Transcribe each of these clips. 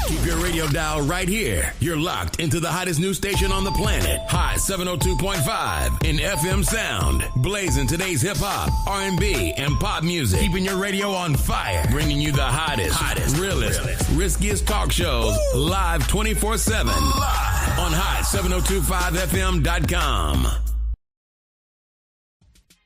Keep your radio dial right here. You're locked into the hottest news station on the planet. Hot 702.5 in FM sound. Blazing today's hip-hop, R&B, and pop music. Keeping your radio on fire. Bringing you the hottest, realest, riskiest talk shows live 24/7 on hot7025fm.com.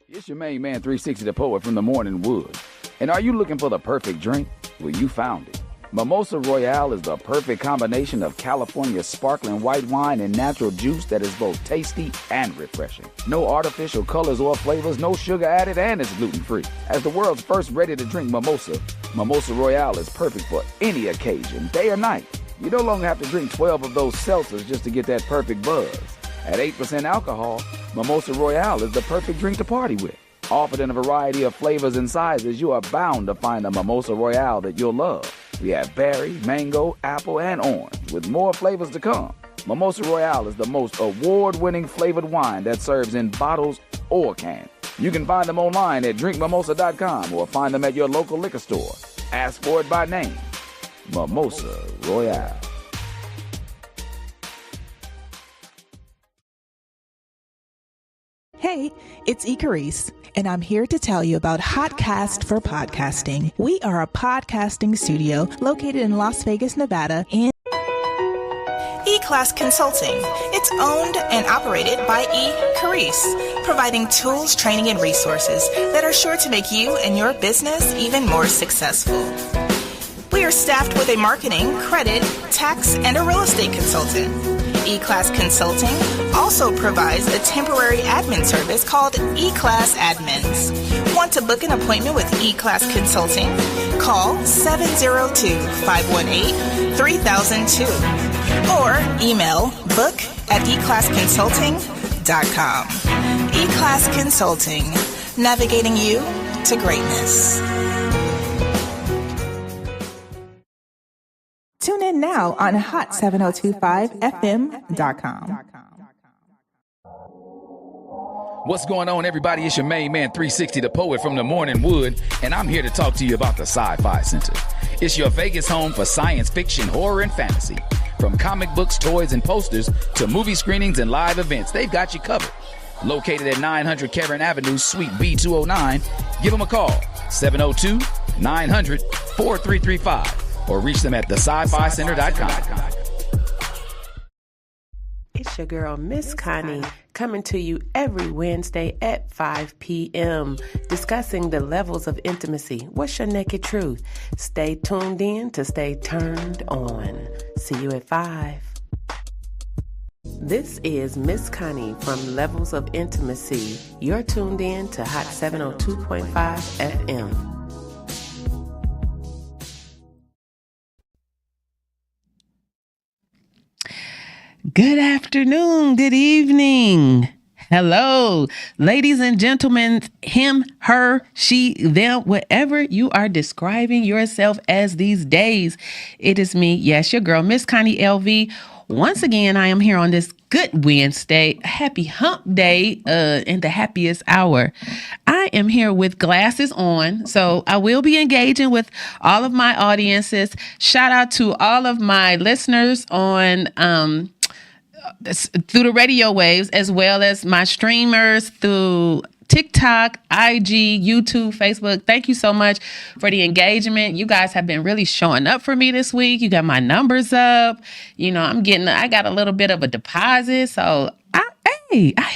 It's your main man, 360 the Poet from the Morning Wood. And are you looking for the perfect drink? Well, you found it. Mimosa Royale is the perfect combination of California sparkling white wine and natural juice that is both tasty and refreshing. No artificial colors or flavors, no sugar added, and it's gluten-free. As the world's first ready-to-drink mimosa, Mimosa Royale is perfect for any occasion, day or night. You no longer have to drink 12 of those seltzers just to get that perfect buzz. At 8% alcohol, Mimosa Royale is the perfect drink to party with. Offered in a variety of flavors and sizes, you are bound to find a Mimosa Royale that you'll love. We have berry, mango, apple, and orange, with more flavors to come. Mimosa Royale is the most award-winning flavored wine that serves in bottles or cans. You can find them online at drinkmimosa.com or find them at your local liquor store. Ask for it by name. Mimosa Royale. Hey, it's Icarice, and I'm here to tell you about Hotcast for Podcasting. We are a podcasting studio located in Las Vegas, Nevada, and E-Class Consulting. It's owned and operated by Icarice, providing tools, training, and resources that are sure to make you and your business even more successful. We are staffed with a marketing, credit, tax, and a real estate consultant. E-Class Consulting also provides a temporary admin service called E-Class Admins. Want to book an appointment with E-Class Consulting? Call 702-518-3002 or email book@eclassconsulting.com. E-Class Consulting, navigating you to greatness. tune in now on hot7025fm.com. What's going on, everybody? It's your main man, 360 the Poet from the Morning Wood, and I'm here to talk to you about the Sci-Fi Center. It's your Vegas home for science fiction, horror, and fantasy. From comic books, toys, and posters to movie screenings and live events, they've got you covered. Located at 900 Cameron Avenue, Suite B209, give them a call, 702-900-4335, or reach them at thescificenter.com. It's your girl, Miss Connie, coming to you every Wednesday at 5 p.m., discussing the levels of intimacy. What's your naked truth? Stay tuned in to stay turned on. See you at 5. This is Miss Connie from Levels of Intimacy. You're tuned in to Hot 702.5 FM. Good afternoon, good evening. Hello, ladies and gentlemen, him, her, she, them, whatever you are describing yourself as these days. It is me, yes, your girl, Miss Connie LV. Once again, I am here on this good Wednesday, happy hump day, in the happiest hour. I am here with glasses on, so I will be engaging with all of my audiences. Shout out to all of my listeners on, through the radio waves, as well as my streamers through TikTok, IG, YouTube, Facebook. Thank you so much for the engagement. You guys have been really showing up for me this week. You got my numbers up. You know, I got a little bit of a deposit. So I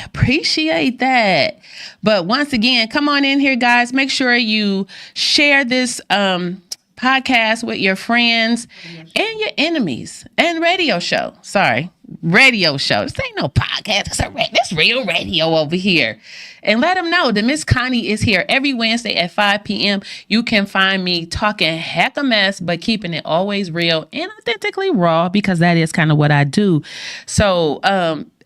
appreciate that. But once again, come on in here, guys. Make sure you share this podcast with your friends and your enemies and radio show. Radio show. This ain't no podcast. It's real radio over here. And let them know that Miss Connie is here every Wednesday at 5 p.m. You can find me talking heck a mess, but keeping it always real and authentically raw, because that is kind of what I do. So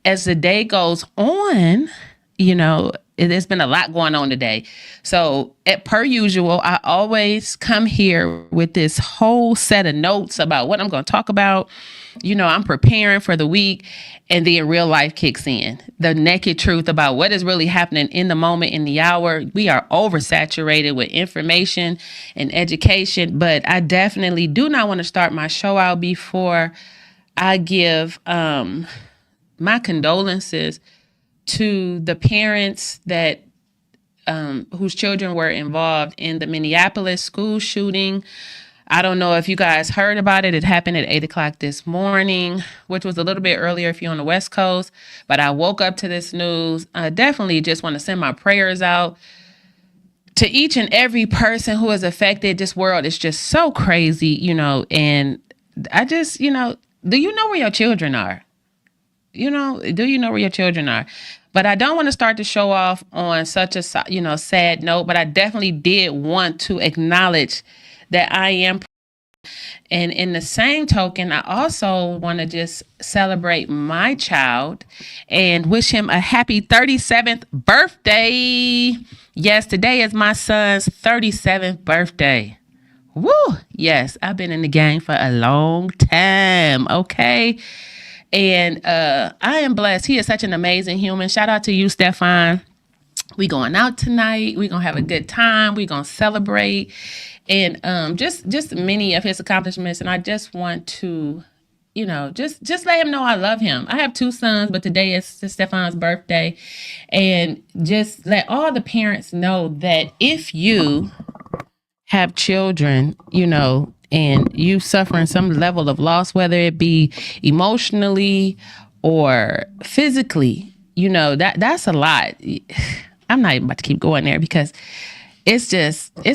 as the day goes on, you know, there's been a lot going on today. So per usual, I always come here with this whole set of notes about what I'm going to talk about. I'm preparing for the week, and then real life kicks in. The naked truth about what is really happening in the moment, in the hour. We are oversaturated with information and education, but I definitely do not want to start my show out before I give my condolences to the parents that whose children were involved in the Minneapolis school shooting. I don't know if you guys heard about it. It happened at 8 o'clock this morning, which was a little bit earlier if you're on the West Coast. But I woke up to this news. I definitely just want to send my prayers out to each and every person who is affected. This world is just so crazy, and I just, do you know where your children are? Do you know where your children are? But I don't want to start the show off on such a, sad note, but I definitely did want to acknowledge that I am. And in the same token, I also want to just celebrate my child and wish him a happy 37th birthday. Yes, today is my son's 37th birthday. Woo! Yes, I've been in the game for a long time. Okay. And I am blessed. He is such an amazing human. Shout out to you, Stefan. We going out tonight. We gonna have a good time. We gonna celebrate, and just many of his accomplishments. And I just want to, just let him know I love him. I have 2 sons, but today is Stefan's birthday, and just let all the parents know that if you have children, and you suffering some level of loss, whether it be emotionally or physically, that's a lot. I'm not even about to keep going there because it's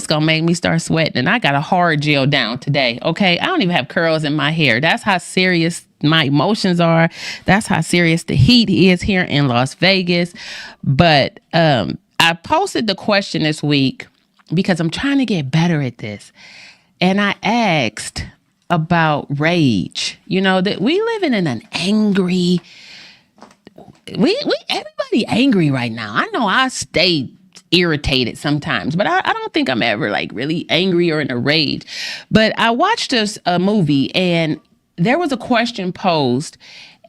going to make me start sweating. And I got a hard gel down today. Okay. I don't even have curls in my hair. That's how serious my emotions are. That's how serious the heat is here in Las Vegas. But I posted the question this week because I'm trying to get better at this. And I asked about rage. That we live in an angry, everybody angry right now. I know I stay irritated sometimes, but I don't think I'm ever like really angry or in a rage. But I watched a movie, and there was a question posed,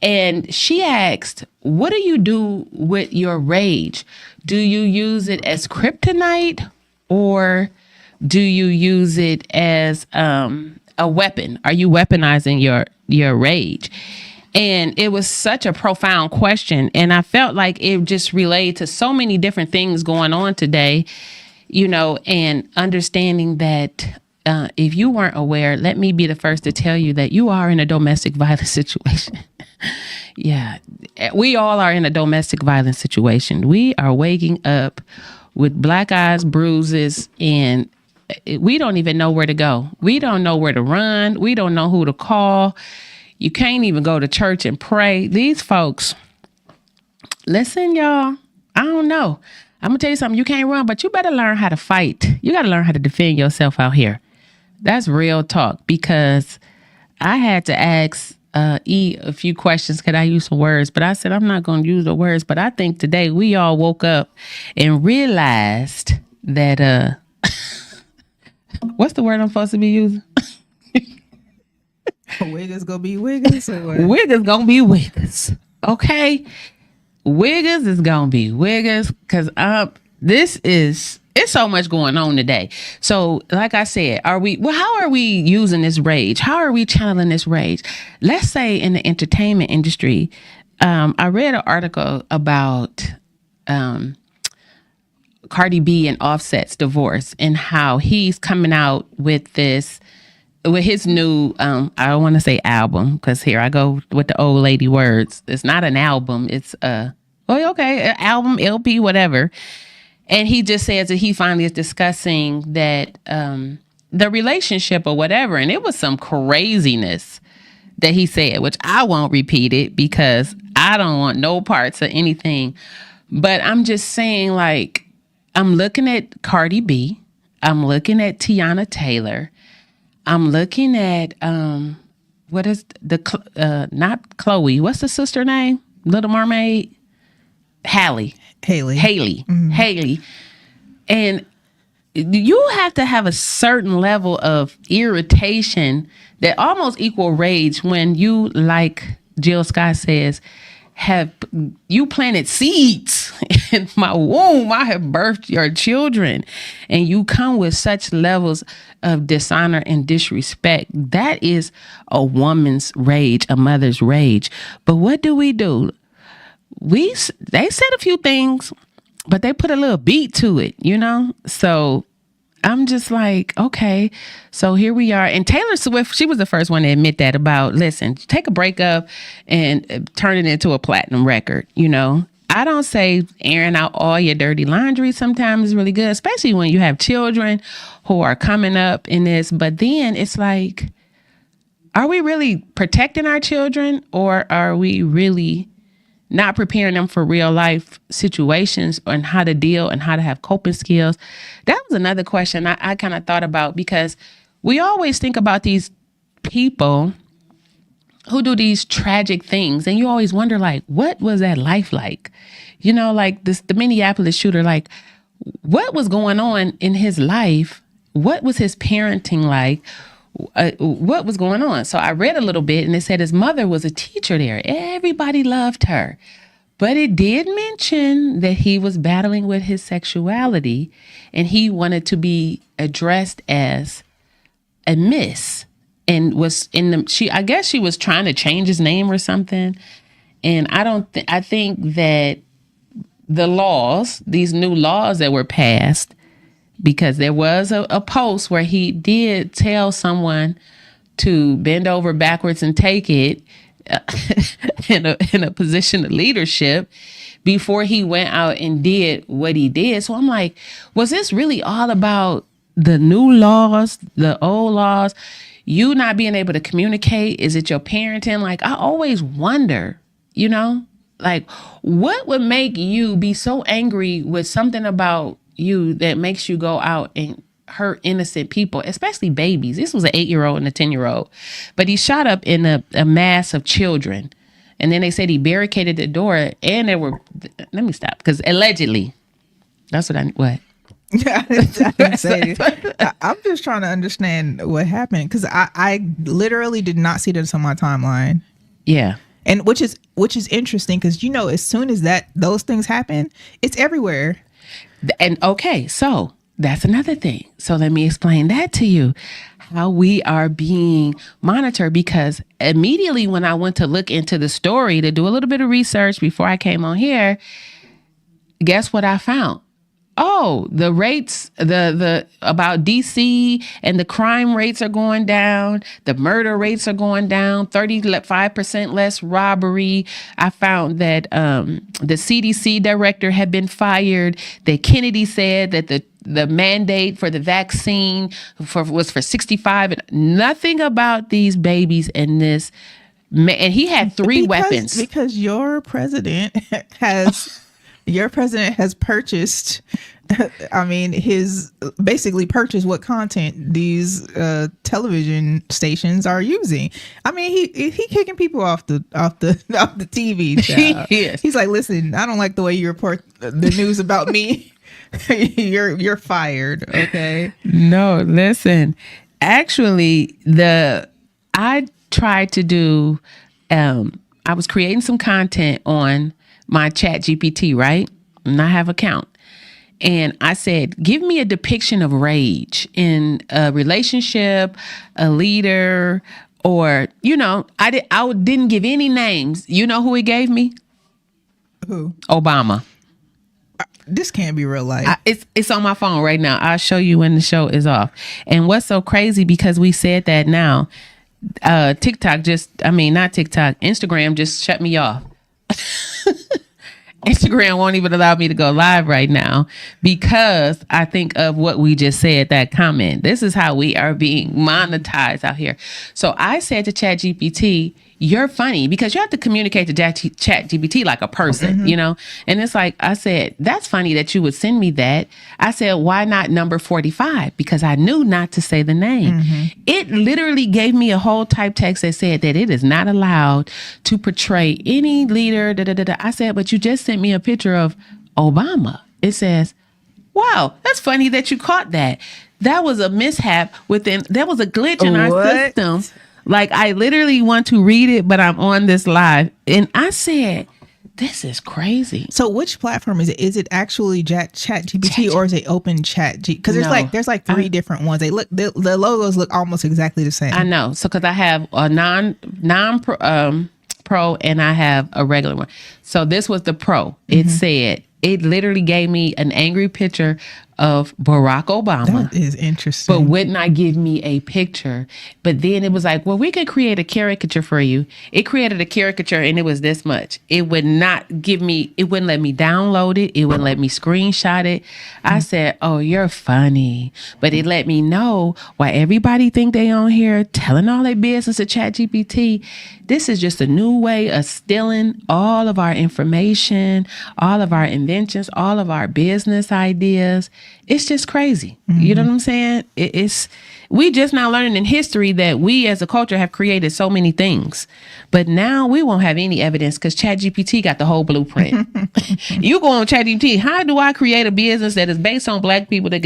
and she asked, what do you do with your rage? Do you use it as kryptonite, or do you use it as a weapon? Are you weaponizing your rage? And it was such a profound question. And I felt like it just related to so many different things going on today, and understanding that if you weren't aware, let me be the first to tell you that you are in a domestic violence situation. Yeah, we all are in a domestic violence situation. We are waking up with black eyes, bruises, and we don't even know where to go. We don't know where to run. We don't know who to call. You can't even go to church and pray. These folks, listen, y'all, I don't know. I'm going to tell you something. You can't run, but you better learn how to fight. You got to learn how to defend yourself out here. That's real talk, because I had to ask E a few questions. Could I use some words? But I said, I'm not going to use the words. But I think today we all woke up and realized that, what's the word I'm supposed to be using? Wiggers gonna be wiggers. Wiggers gonna be wiggers. Okay. Wiggers is gonna be wiggers, because it's so much going on today. So like I said, how are we using this rage? How are we channeling this rage? Let's say in the entertainment industry, I read an article about Cardi B and Offset's divorce, and how he's coming out with his new, I don't want to say album, because here I go with the old lady words. It's not an album. It's an album, LP, whatever. And he just says that he finally is discussing that the relationship or whatever. And it was some craziness that he said, which I won't repeat it because I don't want no parts of anything. But I'm just saying, like, I'm looking at Cardi B. I'm looking at Tiana Taylor. I'm looking at, what is not Chloe. What's the sister name? Little Mermaid. Haley. Mm-hmm. Haley. And you have to have a certain level of irritation that almost equal rage when you, like Jill Scott says, you planted seeds in my womb. I have birthed your children, and you come with such levels of dishonor and disrespect. That is a woman's rage, a mother's rage. But what do? They said a few things, but they put a little beat to it, So I'm just like, okay, so here we are. And Taylor Swift, she was the first one to admit that about, listen, take a breakup and turn it into a platinum record, I don't say airing out all your dirty laundry sometimes is really good, especially when you have children who are coming up in this. But then it's like, are we really protecting our children, or are we really not preparing them for real life situations and how to deal and how to have coping skills? That was another question I kind of thought about, because we always think about these people who do these tragic things, and you always wonder, like, what was that life like? Like the Minneapolis shooter, like, what was going on in his life? What was his parenting like? What was going on? So I read a little bit, and it said his mother was a teacher there. Everybody loved her. But it did mention that he was battling with his sexuality, and he wanted to be addressed as a miss, and was I guess she was trying to change his name or something. And I think that the laws, these new laws that were passed, because there was a post where he did tell someone to bend over backwards and take it in a position of leadership before he went out and did what he did. So I'm like, was this really all about the new laws, the old laws, you not being able to communicate? Is it your parenting? Like, I always wonder, like, what would make you be so angry with something about you that makes you go out and hurt innocent people, especially babies? This was an 8-year-old and a 10-year-old, but he shot up in a mass of children. And then they said he barricaded the door, and there were, let me stop, because allegedly, that's what? I didn't say it. I'm just trying to understand what happened, because I literally did not see this on my timeline. Yeah. And which is interesting, because, as soon as those things happen, it's everywhere. And okay, so that's another thing. So let me explain that to you, how we are being monitored, because immediately when I went to look into the story to do a little bit of research before I came on here, guess what I found? Oh, the rates, the about DC and the crime rates are going down. The murder rates are going down, 35% less robbery. I found that the CDC director had been fired. That Kennedy said that the mandate for the vaccine was for 65, and nothing about these babies and this. And he had three weapons. Because your president has... Your president has purchased, his basically purchased what content these television stations are using. He kicking people off the TV. Yes. He's like, listen, I don't like the way you report the news about me. You're fired. Okay. No, listen. Actually, I tried to do. I was creating some content on my chat GPT, right? And I have an account. And I said, give me a depiction of rage in a relationship, a leader, or, I didn't give any names. You know who he gave me? Who? Obama. This can't be real life. It's on my phone right now. I'll show you when the show is off. And what's so crazy, because we said that now, not TikTok, Instagram just shut me off. Instagram won't even allow me to go live right now, because I think of what we just said, that comment. This is how we are being monetized out here. So I said to ChatGPT, you're funny, because you have to communicate to chat GPT like a person, you know? And it's like, I said, that's funny that you would send me that. I said, why not number 45? Because I knew not to say the name. It literally gave me a whole type text that said that it is not allowed to portray any leader. I said, but you just sent me a picture of Obama. It says, wow, that's funny that you caught that. That was a mishap there was a glitch in our system. Like, I literally want to read it, but I'm on this live. And I said, this is crazy. So which platform is it? Is it actually Chat GPT or is it Open Chat G? Because there's like three different ones. They look, the logos look almost exactly the same. I know. So because I have a non pro and I have a regular one. So this was the pro. It said, it literally gave me an angry picture of Barack Obama. That is interesting. But would not give me a picture. But then it was like, well, we could create a caricature for you. It created a caricature and it was this much. It would not give me, it wouldn't let me download it. It wouldn't let me screenshot it. I said, oh, you're funny. But it let me know why everybody think they on here telling all their business to ChatGPT. This is just a new way of stealing all of our information, all of our inventions, all of our business ideas. It's just crazy. You know what I'm saying? We just now learning in history that we as a culture have created so many things, but now we won't have any evidence because ChatGPT got the whole blueprint. You go on ChatGPT, how do I create a business that is based on black people that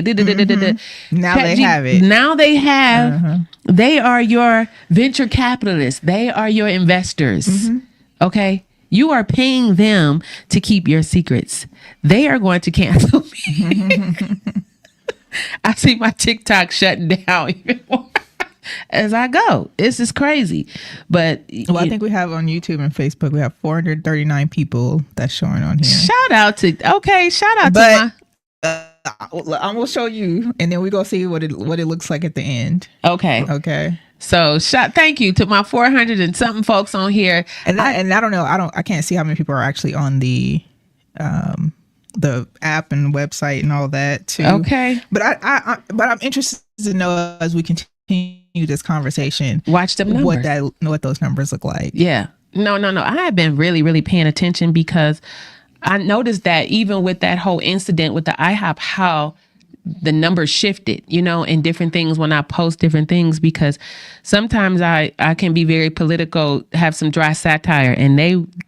Now they have it. Now they have, they are your venture capitalists. They are your investors. Okay. You are paying them to keep your secrets. They are going to cancel me. I see my TikTok shutting down even more as I go. It's just crazy. But I think we have on YouTube and Facebook, we have 439 people that's showing on here. Shout out to my. I'm gonna show you, and then we go see what it looks like at the end. Okay. So thank you to my 400 and something folks on here. And I don't know. I can't see how many people are actually on the app and website and all that too. Okay. But I'm interested to know as we continue this conversation. Watch them numbers. What those numbers look like. Yeah. No. I have been really, really paying attention because I noticed that even with that whole incident with the IHOP, how the numbers shifted, and different things when I post different things, because sometimes I can be very political, have some dry satire, and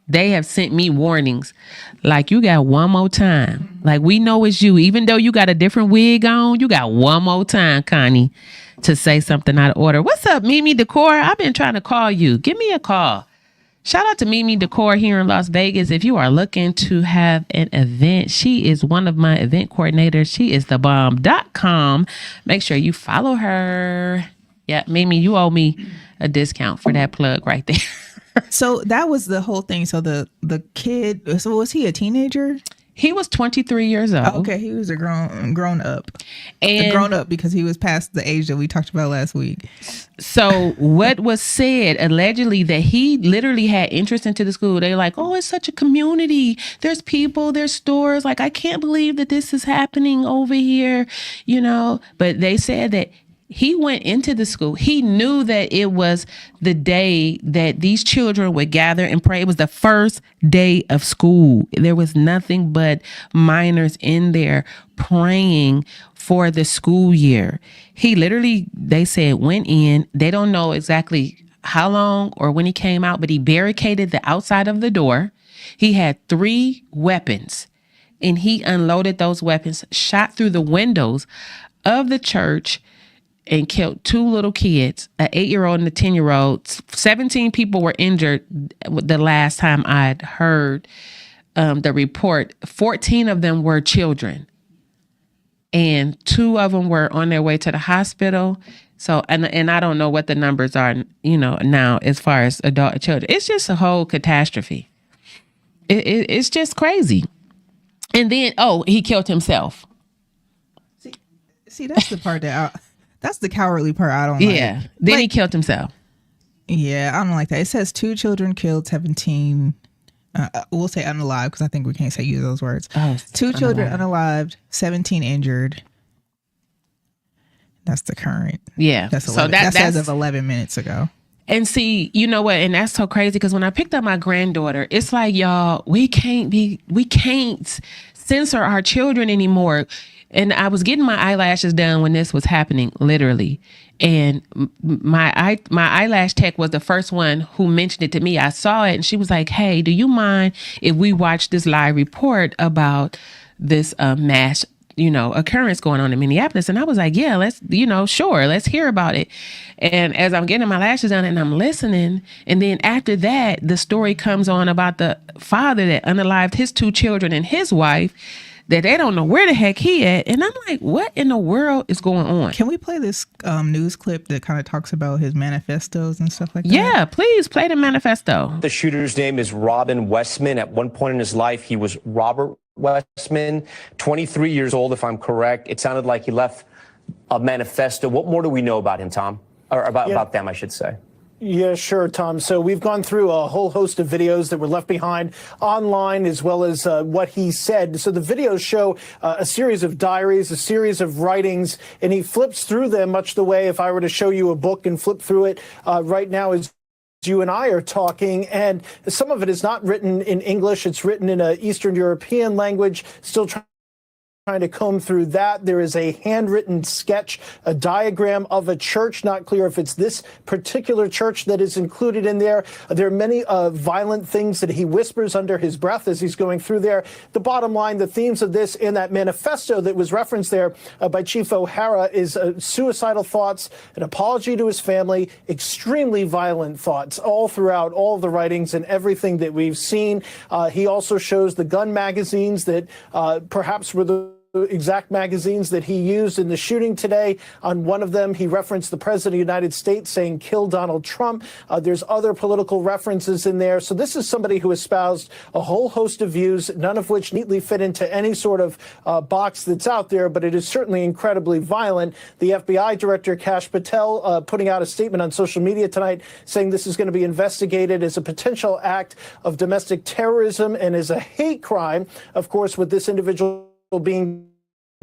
they have sent me warnings like, you got one more time. Like, we know it's you, even though you got a different wig on, you got one more time, Connie, to say something out of order. What's up, Mimi Decor? I've been trying to call you. Give me a call. Shout out to Mimi Decor here in Las Vegas. If you are looking to have an event, she is one of my event coordinators. She is thebomb.com. Make sure you follow her. Yeah, Mimi, you owe me a discount for that plug right there. So that was the whole thing. So the kid, so was he a teenager? He was 23 years old. Okay, he was a grown up. And grown up because he was past the age that we talked about last week. So what was said allegedly that he literally had interest into the school. They're like, oh, it's such a community. There's people, there's stores. Like, I can't believe that this is happening over here, But they said that he went into the school. He knew that it was the day that these children would gather and pray. It was the first day of school. There was nothing but minors in there praying for the school year. He literally, they said, went in. They don't know exactly how long or when he came out, but he barricaded the outside of the door. He had 3 weapons, and he unloaded those weapons, shot through the windows of the church, and killed 2 little kids, an 8-year-old and a 10-year-old. 17 people were injured the last time I'd heard the report. 14 of them were children, and 2 of them were on their way to the hospital. So, and I don't know what the numbers are, now as far as adult children. It's just a whole catastrophe. It's just crazy. And then, he killed himself. See, that's the part that's the cowardly part I don't like. Yeah. Then he killed himself. Yeah, I don't like that. It says 2 children killed, 17. We'll say unalived because I think we can't use those words. 2 children unalived, 17 injured. That's the current. Yeah. That's 11. That's as of 11 minutes ago. And see, you know what? And that's so crazy because when I picked up my granddaughter, it's like, y'all, we can't censor our children anymore. And I was getting my eyelashes done when this was happening, literally. And my eyelash tech was the first one who mentioned it to me. I saw it and she was like, hey, do you mind if we watch this live report about this mass occurrence going on in Minneapolis? And I was like, yeah, let's, sure, let's hear about it. And as I'm getting my lashes done and I'm listening, and then after that, the story comes on about the father that unalived his 2 children and his wife, that they don't know where the heck he at. And I'm like, what in the world is going on? Can we play this news clip that kind of talks about his manifestos and stuff like that? Yeah, please play the manifesto. The shooter's name is Robin Westman. At one point in his life, he was Robert Westman, 23 years old, if I'm correct. It sounded like he left a manifesto. What more do we know about him, Tom? Or about them, I should say. Yeah, sure, Tom. So we've gone through a whole host of videos that were left behind online, as well as what he said. So the videos show a series of diaries, a series of writings, and he flips through them much the way if I were to show you a book and flip through it right now as you and I are talking. And some of it is not written in English. It's written in an Eastern European language, still trying to comb through that. There is a handwritten sketch, a diagram of a church. Not clear if it's this particular church that is included in there. There are many violent things that he whispers under his breath as he's going through there. The bottom line, the themes of this in that manifesto that was referenced there by Chief O'Hara is suicidal thoughts, an apology to his family, extremely violent thoughts all throughout all of the writings and everything that we've seen. He also shows the gun magazines that perhaps were the exact magazines that he used in the shooting today. On one of them, he referenced the president of the United States saying, kill Donald Trump. There's other political references in there. So this is somebody who espoused a whole host of views, none of which neatly fit into any sort of box that's out there, but it is certainly incredibly violent. The FBI director, Kash Patel, putting out a statement on social media tonight saying this is going to be investigated as a potential act of domestic terrorism and as a hate crime. Of course, with this individual being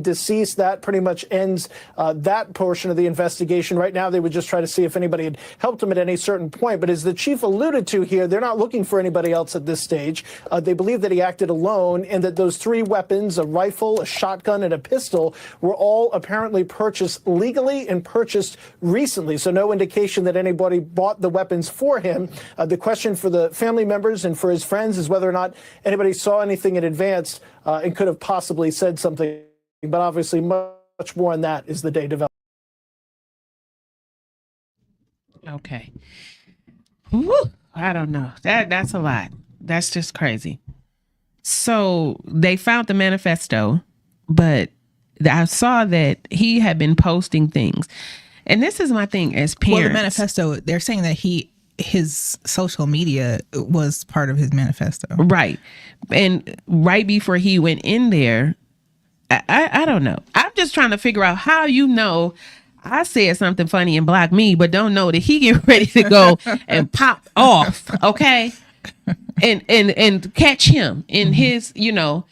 deceased, that pretty much ends that portion of the investigation. Right now, they would just try to see if anybody had helped him at any certain point. But as the chief alluded to here, they're not looking for anybody else at this stage. They believe that he acted alone and that those 3 weapons, a rifle, a shotgun, and a pistol, were all apparently purchased legally and purchased recently. So no indication that anybody bought the weapons for him. The question for the family members and for his friends is whether or not anybody saw anything in advance and could have possibly said something. But obviously, much more on that as the day develops. Okay. Woo, I don't know. That's a lot. That's just crazy. So they found the manifesto, but I saw that he had been posting things. And this is my thing as parents. Well, the manifesto, they're saying that his social media was part of his manifesto. Right. And right before he went in there, I don't know. I'm just trying to figure out how I said something funny and block me, but don't know that he get ready to go and pop off, okay? And catch him in his, I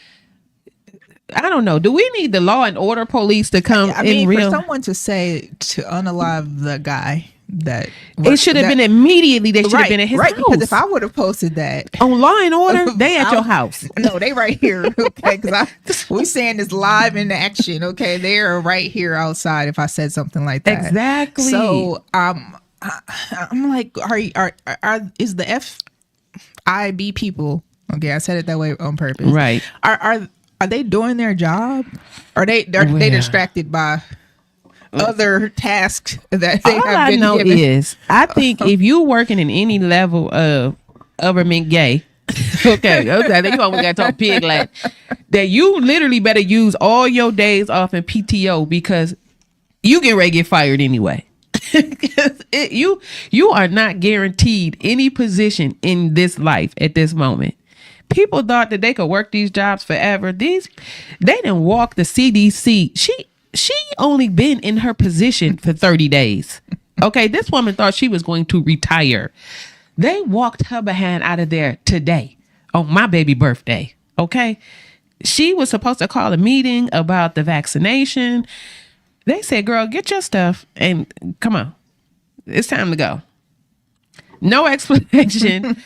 don't know. Do we need the law and order police to come for someone to say to unalive the guy that it should have been immediately. They should have been at his house. Because if I would have posted that on Law and Order, they at your house. No, they right here. Okay, because we saying this live in action. Okay, they're right here outside. If I said something like that, exactly. So I'm like, is the FIB people? Okay, I said it that way on purpose. Right? Are they doing their job? Are they distracted by other tasks that they have been given? All I know is, I think if you working in any level of government gay, okay, I think you almost got to talk pig like that. You literally better use all your days off in PTO because you get ready to get fired anyway. You are not guaranteed any position in this life at this moment. People thought that they could work these jobs forever. They didn't walk the CDC. She only been in her position for 30 days. Okay, this woman thought she was going to retire. They walked her behind out of there today on my baby birthday. Okay, she was supposed to call a meeting about the vaccination. They said, girl, get your stuff and come on. It's time to go. No explanation.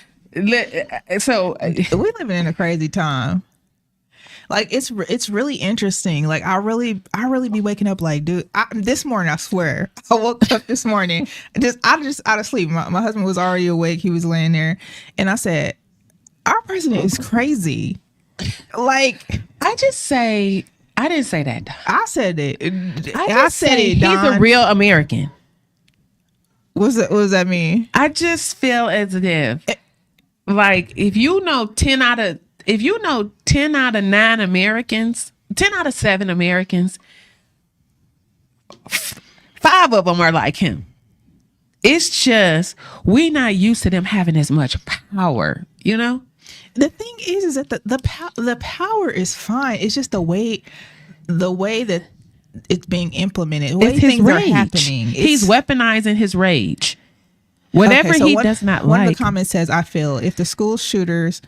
So we living in a crazy time. Like it's really interesting. Like I really be waking up like, dude. This morning, I swear, I woke up this morning just out of sleep. My husband was already awake. He was laying there, and I said, "Our president is crazy." Like I didn't say that. I said it. I said it. He's a real American. What does that mean? I just feel as if, like, if you know 10 out of 9 Americans, 10 out of 7 Americans, 5 of them are like him. It's just we not used to them having as much power, you know? The thing is that the power is fine. It's just the way that it's being implemented. The way things are happening. He's weaponizing his rage. Whatever he does not like. One of the comments says, I feel if the school shooters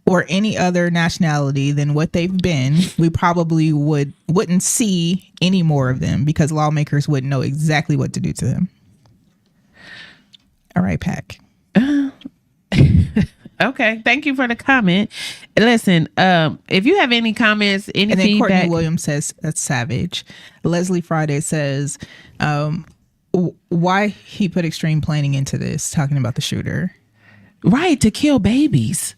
or any other nationality than what they've been, we probably wouldn't see any more of them because lawmakers wouldn't know exactly what to do to them. All right, Pac. Okay, thank you for the comment. Listen, if you have any comments, any and then feedback. Courtney Williams says that's savage. Leslie Friday says, why he put extreme planning into this, talking about the shooter. Right, to kill babies.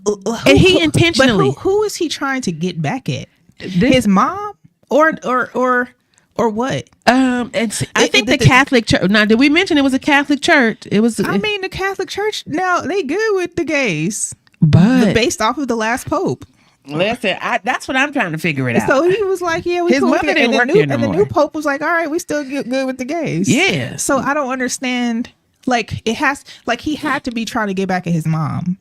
And he intentionally. But who is he trying to get back at? His mom or what? I think the Catholic Church. Now, did we mention it was a Catholic church? It was. I mean, the Catholic Church now they good with the gays, but based off of the last pope. Listen, that's what I'm trying to figure it out. So he was like, "Yeah, we his cool." mother didn't work here no and the more. new pope was like, "All right, we still get good with the gays." Yeah. So I don't understand. Like he had to be trying to get back at his mom.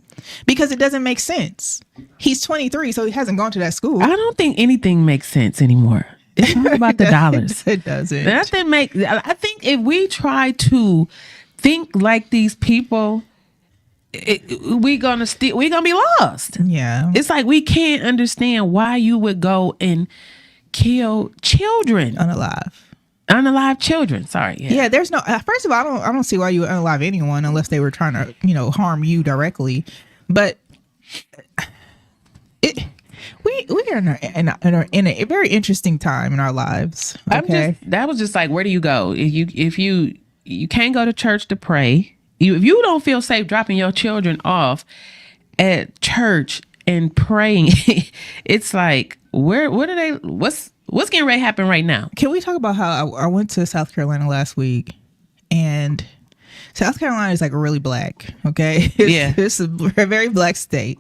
Because it doesn't make sense. He's 23, so he hasn't gone to that school. I don't think anything makes sense anymore. It's all about the dollars. It doesn't. I think if we try to think like these people, we're gonna be lost. Yeah. It's like we can't understand why you would go and kill children. Unalive children. Sorry. Yeah. There's no. First of all, I don't see why you would unalive anyone unless they were trying to, harm you directly. But we are in a very interesting time in our lives. Okay? That was just like, where do you go if you can't go to church to pray? If you don't feel safe dropping your children off at church and praying, it's like what's getting ready to happen right now? Can we talk about how I went to South Carolina last week, and South Carolina is like really black. Okay. It's a very black state.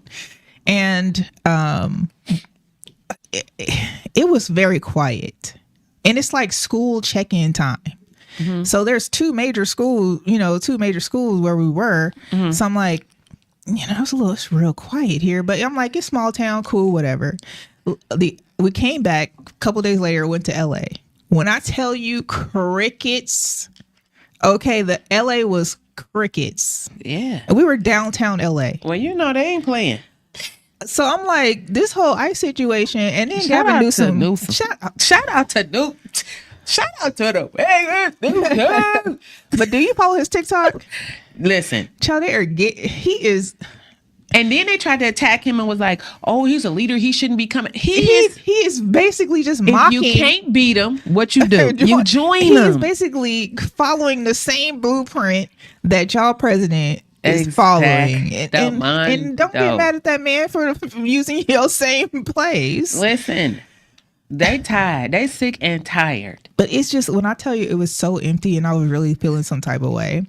And it was very quiet. And it's like school check-in time. Mm-hmm. So there's two major schools where we were. Mm-hmm. So I'm like, it's real quiet here. But I'm like, it's small town, cool, whatever. We came back a couple days later, went to LA. When I tell you crickets, okay, the LA was crickets. Yeah. We were downtown LA. Well, they ain't playing. So I'm like, this whole ICE situation, and then Shout Gavin out Newsom. to the But do you follow his TikTok? Listen, child, he is. And then they tried to attack him and was like, "Oh, he's a leader. He shouldn't be coming." He is basically just mocking. If you can't beat him, what you do? You join him. He is basically folling the same blueprint that y'all president is following. And don't get mad at that man for using your same plays. Listen, they tired. They sick and tired. But it's just, when I tell you, it was so empty and I was really feeling some type of way.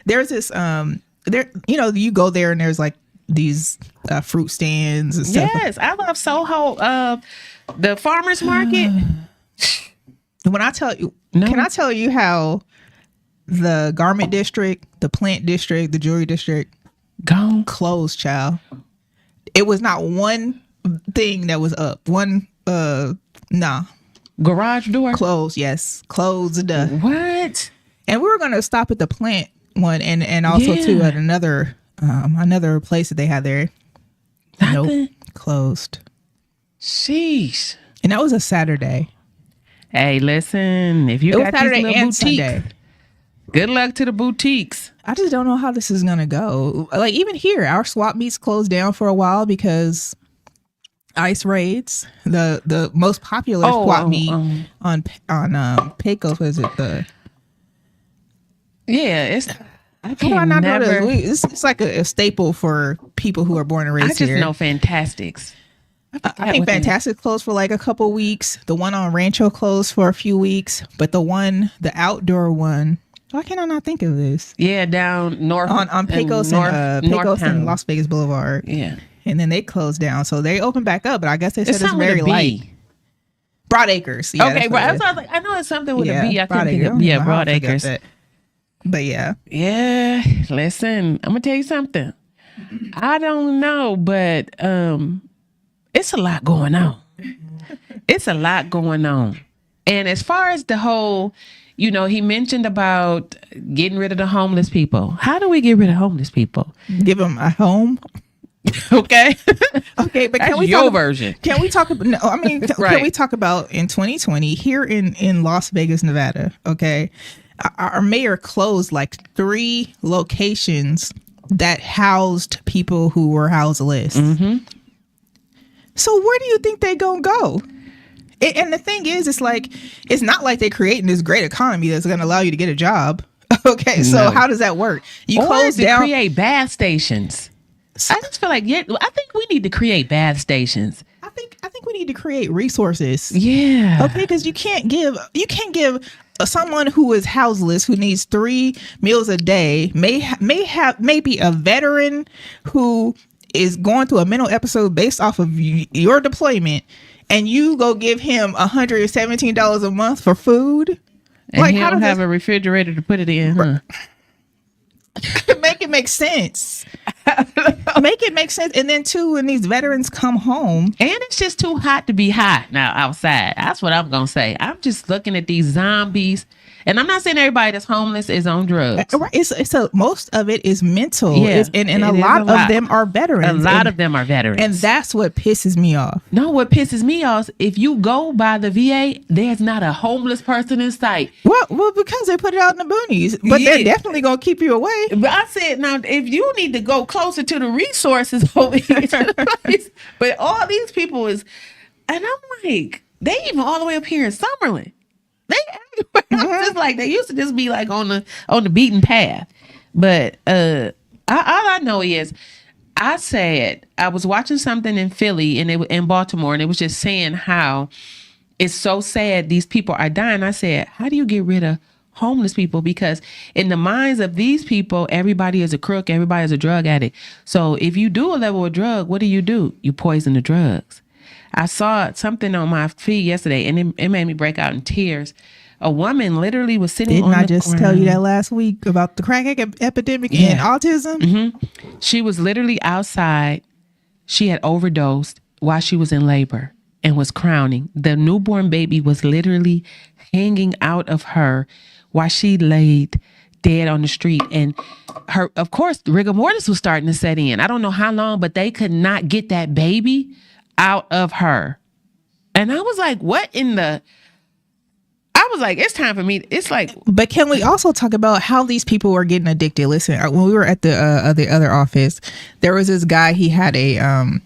There's this, you go there and there's like these fruit stands and stuff. Yes, I love Soho, the farmer's market. When I tell you, can I tell you how the garment district, the plant district, the jewelry district gone closed, child? It was not one thing that was up. Garage door closed. Yes, closed. What? And we were gonna stop at the plant one, and also too at another place that they had there. Nope, closed. Sheesh. And that was a Saturday. Hey, listen, if you got Saturday and Sunday. Good luck to the boutiques. I just don't know how this is gonna go. Like even here, our swap meets closed down for a while because ICE raids. The most popular swap meet on Pecos, was it the? Yeah, it's. I How do I not know this? It's like a staple for people who are born and raised here. I just know Fantastics. I think Fantastic closed for like a couple weeks. The one on Rancho closed for a few weeks, but the outdoor one, why can't I not think of this? Yeah, down north on Pecos and Las Vegas Boulevard. Yeah, and then they closed down, so they opened back up. But I guess they said it's very light. Broadacres. Yeah, okay, I was like, I know it's something with a B. I couldn't think of. Yeah, Broadacres. But yeah. Listen, I'm gonna tell you something. I don't know, but it's a lot going on. It's a lot going on. And as far as the whole, he mentioned about getting rid of the homeless people. How do we get rid of homeless people? Give them a home. Okay. Okay, but can we your version? Can we talk about? No, I mean, Can we talk about in 2020 here in Las Vegas, Nevada? Okay, our mayor closed like 3 locations that housed people who were houseless. Mm-hmm. So where do you think they gonna go? And the thing is, it's not like they're creating this great economy that's gonna allow you to get a job. Okay, so how does that work? You close down, create bath stations. I just feel like I think we need to create bath stations. I think we need to create resources. Yeah. Okay, because you can't give someone who is houseless, who needs 3 meals a day, maybe a veteran who is going through a mental episode based off of your deployment, and you go give him $117 a month for food. And he don't have a refrigerator to put it in, huh? Make it make sense. Make it make sense. And then too, when these veterans come home, and it's just too hot to be hot now outside. That's what I'm gonna say. I'm just looking at these zombies, and I'm not saying everybody that's homeless is on drugs. Right. It's most of it is mental. Yeah, and a lot of them are veterans. A lot of them are veterans, and that's what pisses me off. No, what pisses me off, if you go by the VA, there's not a homeless person in sight. Well, because they put it out in the boonies, but they're definitely gonna keep you away. But I said, now if you need to go closer to the resources over here, but all these people is, and I'm like, they even all the way up here in Summerlin. They everywhere. Just like they used to just be like on the beaten path. But all I know is, I was watching something in Philly and in Baltimore, and it was just saying how it's so sad these people are dying. I said, how do you get rid of homeless people? Because in the minds of these people, everybody is a crook, everybody is a drug addict. So if you do a level of drug, what do? You poison the drugs. I saw something on my feed yesterday, and it made me break out in tears. A woman literally was sitting on the ground. Didn't I just tell you that last week about the crack epidemic and autism? Mm-hmm. She was literally outside. She had overdosed while she was in labor and was crowning. The newborn baby was literally hanging out of her while she laid dead on the street. And her, of course, rigor mortis was starting to set in. I don't know how long, but they could not get that baby out of her. And I was like, what in the... I was like, it's time for me. It's like... But can we also talk about how these people were getting addicted? Listen, when we were at the other office, there was this guy, he had a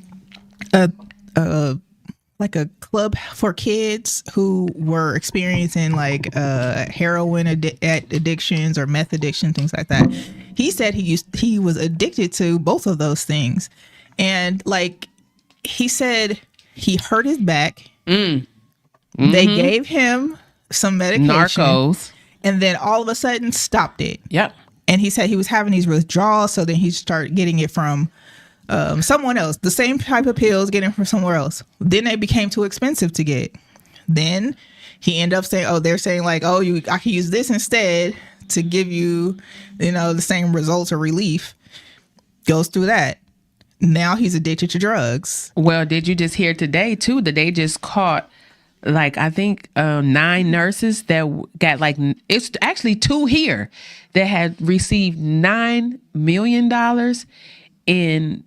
club for kids who were experiencing like heroin addictions or meth addiction, things like that. He said he was addicted to both of those things. And like he said, he hurt his back. Mm-hmm. They gave him some medication, narcos, and then all of a sudden stopped it. Yep. And he said he was having these withdrawals, so then he started getting it from someone else, the same type of pills, getting from somewhere else. Then they became too expensive to get. Then he ended up saying, they're saying like, I can use this instead to give you, the same results or relief. Goes through that. Now he's addicted to drugs. Well, did you just hear today too that they just caught like, I think 9 nurses that got like, it's actually 2 here that had received $9 million in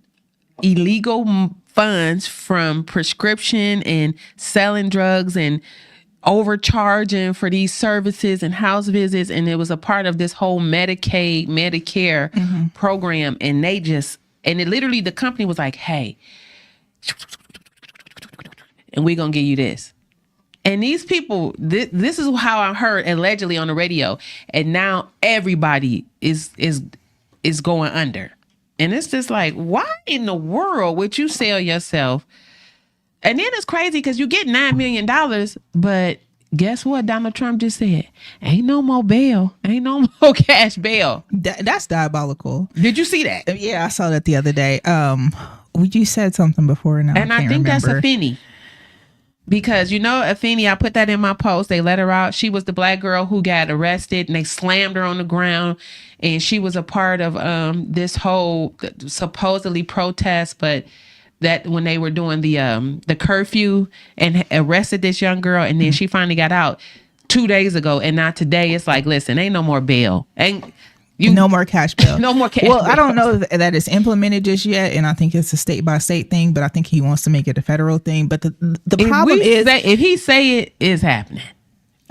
illegal funds from prescription and selling drugs and overcharging for these services and house visits, and it was a part of this whole Medicaid, Medicare program, and it literally, the company was like, hey, and we're gonna give you this. And these people, this is how I heard allegedly on the radio, and now everybody is going under. And it's just like, why in the world would you sell yourself? And then it's crazy because you get $9 million, but guess what Donald Trump just said? Ain't no more bail. Ain't no more cash bail. That's diabolical. Did you see that? Yeah, I saw that the other day. You said something before, and I think that's Afeni. Because, Afeni, I put that in my post. They let her out. She was the black girl who got arrested, and they slammed her on the ground. And she was a part of this whole supposedly protest, but that when they were doing the curfew and arrested this young girl, and then she finally got out 2 days ago. And now today it's like, listen, ain't no more bail. No more cash bail. No more cash bail. I don't know that it's implemented just yet, and I think it's a state by state thing, but I think he wants to make it a federal thing. But the problem is, if he say it is happening.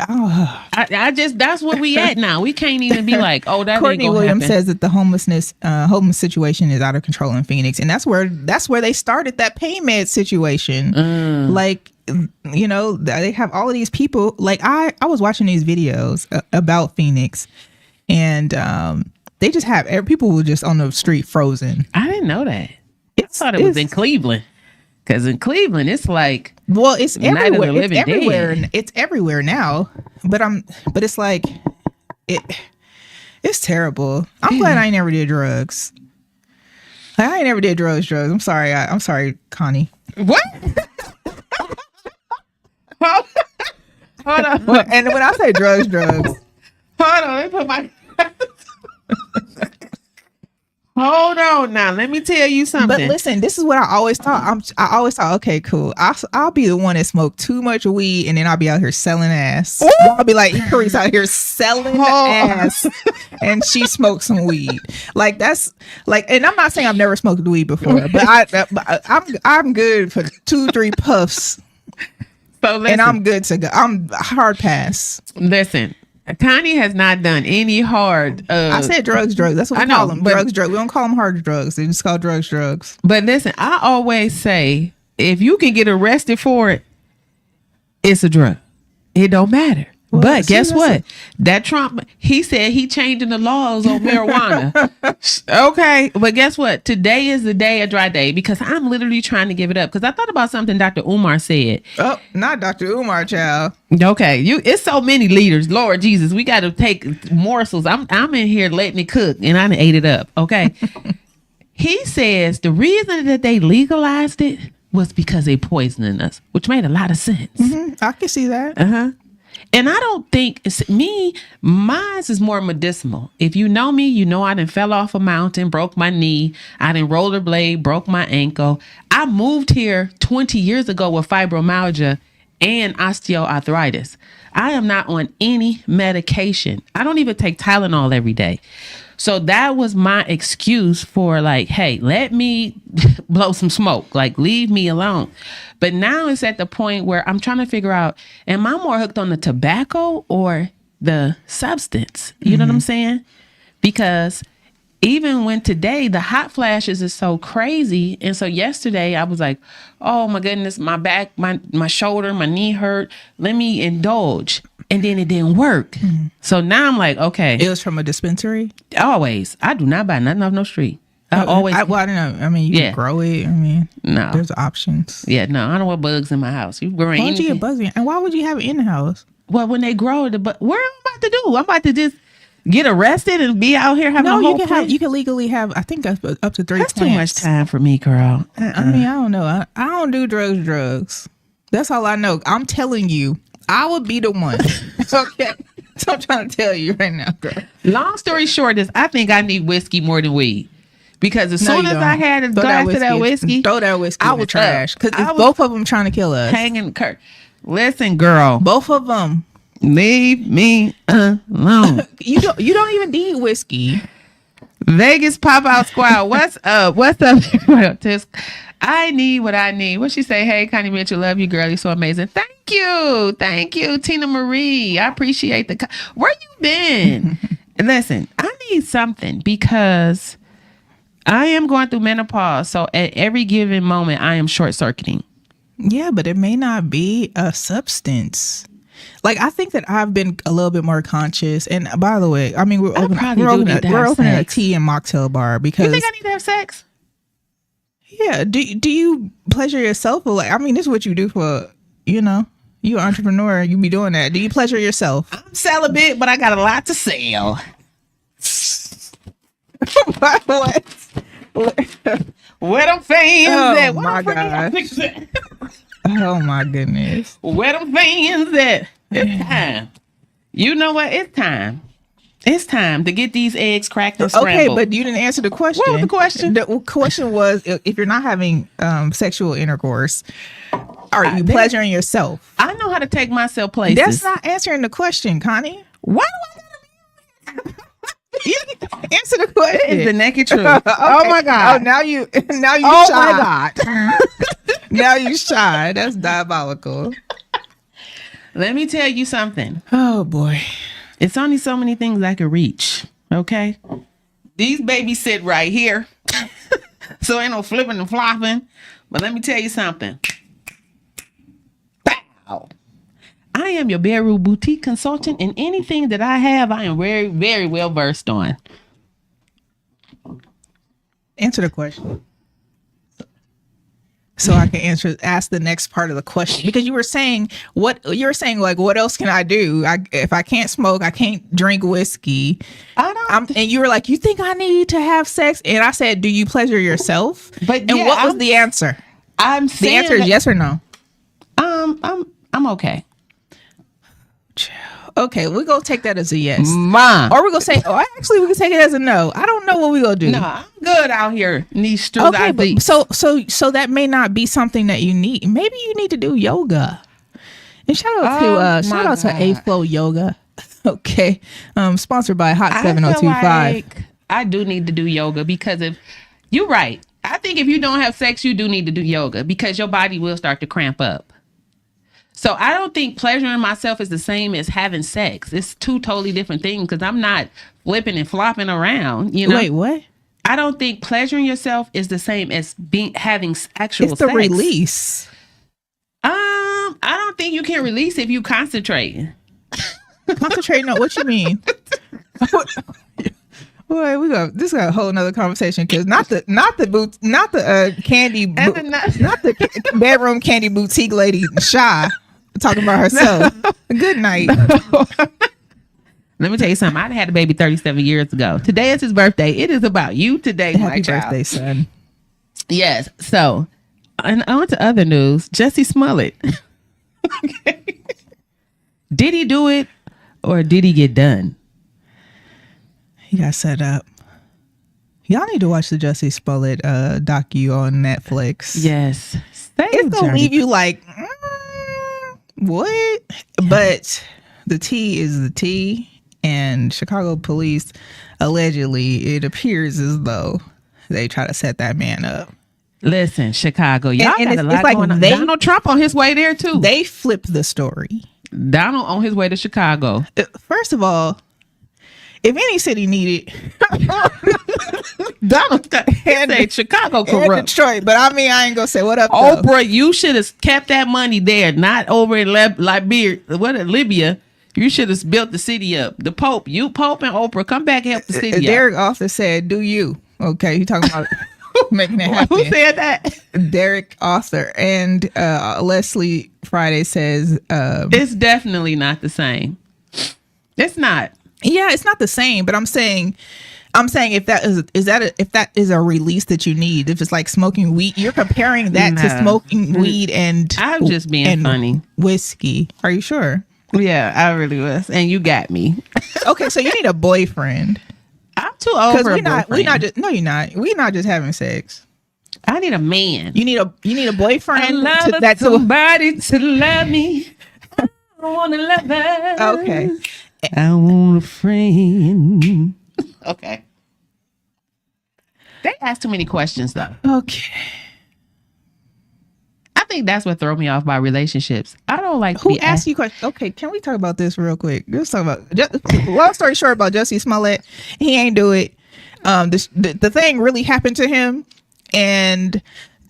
Oh. That's where we at now. We can't even be like, oh, that Courtney ain't gonna Williams happen. says that the homeless situation is out of control in Phoenix, and that's where they started that PayMed situation. Like, they have all of these people. Like, I was watching these videos about Phoenix. And they just have people were just on the street frozen. I didn't know that. I thought it was in Cleveland, because in Cleveland it's like, well, it's everywhere. It's everywhere. Dead. It's everywhere now. But it's like it's terrible. I'm glad I ain't never did drugs. I ain't never did drugs. I'm sorry. I'm sorry, Connie. What? Hold on. And when I say drugs. Hold on, let me put my hold on now. Let me tell you something. But listen, this is what I always thought. I always thought, okay, cool. I'll be the one that smoked too much weed, and then I'll be out here selling ass. I'll be like, Curry's out here selling ass, and she smoked some weed. Like, that's like, and I'm not saying I've never smoked weed before, but I'm good for 2-3 puffs. So listen, and I'm good to go. I'm hard pass. Listen. Connie has not done any hard. I said drugs. That's what we call them. Drugs. We don't call them hard drugs. They just call drugs. But listen, I always say, if you can get arrested for it, it's a drug. It don't matter. Well, but guess what? That Trump, he said he changing the laws on marijuana. Okay. But guess what? Today is the day, a dry day, because I'm literally trying to give it up. Because I thought about something Dr. Umar said. Oh, not Dr. Umar, child. Okay. It's so many leaders. Lord Jesus, we got to take morsels. I'm in here letting it cook, and I done ate it up. Okay. He says the reason that they legalized it was because they poisoning us, which made a lot of sense. I can see that. And I don't think mine is more medicinal. If you know me, you know I done fell off a mountain, broke my knee. I done rollerblade, broke my ankle. I moved here 20 years ago with fibromyalgia and osteoarthritis. I am not on any medication. I don't even take Tylenol every day. So that was my excuse for like, hey, let me blow some smoke. Like, leave me alone. But now it's at the point where I'm trying to figure out, am I more hooked on the tobacco or the substance? You know what I'm saying? Because even when today the hot flashes is so crazy. And so yesterday I was like, oh my goodness, my back, my shoulder, my knee hurt. Let me indulge. And then it didn't work. So now I'm like, okay. It was from a dispensary? Always. I do not buy nothing off no street. I don't know. I mean, you can grow it. I mean, no. There's options. Yeah, no. I don't want bugs in my house. You growing Why would you get bugs in? And why would you have it in the house? Well, when they grow, what am I about to do? I'm about to just get arrested and be out here having a whole you can legally have, I think, up to 3 That's plants. too much time for me, girl. I mean, I don't know. I don't do drugs. That's all I know. I'm telling you, I would be the one. Okay. So I'm trying to tell you right now, girl. Long story short is I think I need whiskey more than weed. Because as soon as I had a glass of that whiskey, throw that whiskey I in was the trash. Because both of them trying to kill us. Hanging Kurt. Listen, girl. Both of them. Leave me alone. You don't even need whiskey. Vegas Pop Out Squad. What's up? I need what I need. What she say? Hey, Connie Mitchell, love you, girl. You're so amazing. Thank you, Tina Marie. I appreciate where you been? Listen, I need something because I am going through menopause. So at every given moment, I am short circuiting. Yeah, but it may not be a substance. Like, I think that I've been a little bit more conscious. And by the way, I mean, we're opening a tea and mocktail bar because. You think I need to have sex? Yeah. Do you pleasure yourself? Or like, I mean, this is what you do for, you an entrepreneur. You be doing that. Do you pleasure yourself? I'm celibate, but I got a lot to sell. Where them fans at? Oh my God. Oh my goodness. Where them fans at? It's time. You know what? It's time. It's time to get these eggs cracked and scrambled. Okay, but you didn't answer the question. What was the question? The question was, if you're not having sexual intercourse, are you pleasuring yourself? I know how to take myself places. That's not answering the question, Connie. Why do I gotta be? Answer the question. It's the naked truth. Okay. Oh my God. Oh, now you oh shy. My God. Now you shy. That's diabolical. Let me tell you something. Oh boy. It's only so many things I can reach. Okay. These babies sit right here. So ain't no flipping and flopping. But let me tell you something. Bow. I am your bedroom boutique consultant, and anything that I have, I am very, very well versed on. Answer the question. So I can ask the next part of the question, because you were saying what else can I do? If I can't smoke, I can't drink whiskey. And you were like, you think I need to have sex? And I said, do you pleasure yourself? What was the answer? The answer is yes or no. I'm okay. Okay, we're gonna take that as a yes. Mom. Or we're gonna say, actually we can take it as a no. I don't know what we're gonna do. No, I'm good out here in these streets. Okay, but so that may not be something that you need. Maybe you need to do yoga. And shout out to A-Flow Yoga. Okay. Sponsored by Hot 7025. I do need to do yoga because you're right. I think if you don't have sex, you do need to do yoga because your body will start to cramp up. So I don't think pleasuring myself is the same as having sex. It's two totally different things because I'm not flipping and flopping around. Wait, what? I don't think pleasuring yourself is the same as having actual sex. It's the release. I don't think you can release if you concentrate. Concentrating on what you mean? Boy, this got a whole nother conversation because not the bedroom candy boutique lady shy talking about herself. Good night. Let me tell you something. I had a baby 37 years ago. Today is his birthday. It is about you today, my child. Happy birthday, son. Yes. So, and on to other news. Jussie Smollett. Okay. Did he do it or did he get done? He got set up. Y'all need to watch the Jussie Smollett docu on Netflix. Yes. It's gonna leave you like, what? But the tea is the tea, and Chicago police, allegedly, it appears as though they try to set that man up. Listen, Chicago, y'all and got a lot going on. Donald Trump on his way there too. They flipped the story. Donald on his way to Chicago. First of all, if any city needed Donald said Chicago corrupt. Detroit, but I mean, I ain't gonna say what up. Oprah, you should have kept that money there, not over in Libya. You should have built the city up. The Pope and Oprah, come back and help the city Derek Arthur said, "Do you?" Okay, you talking about making it happen. Who said that? Derek Arthur. And Leslie Friday says, it's definitely not the same. It's not. Yeah, it's not the same, but I'm saying if that is a release that you need, if it's like smoking weed, you're comparing that to smoking weed and I'm just being funny. Whiskey. Are you sure? Yeah, I really was. And you got me. Okay, so you need a boyfriend. I'm too old for a boyfriend. You're not. We're not just having sex. I need a man. You need a boyfriend. That's somebody to love me. I want to love her. Okay. I want a friend. Okay. They ask too many questions though. Okay. think that's what throw me off by relationships. I don't like who asked you questions. Okay, can we talk about this real quick? Let's talk about long story short about Jussie Smollett. He ain't do it. The thing really happened to him, and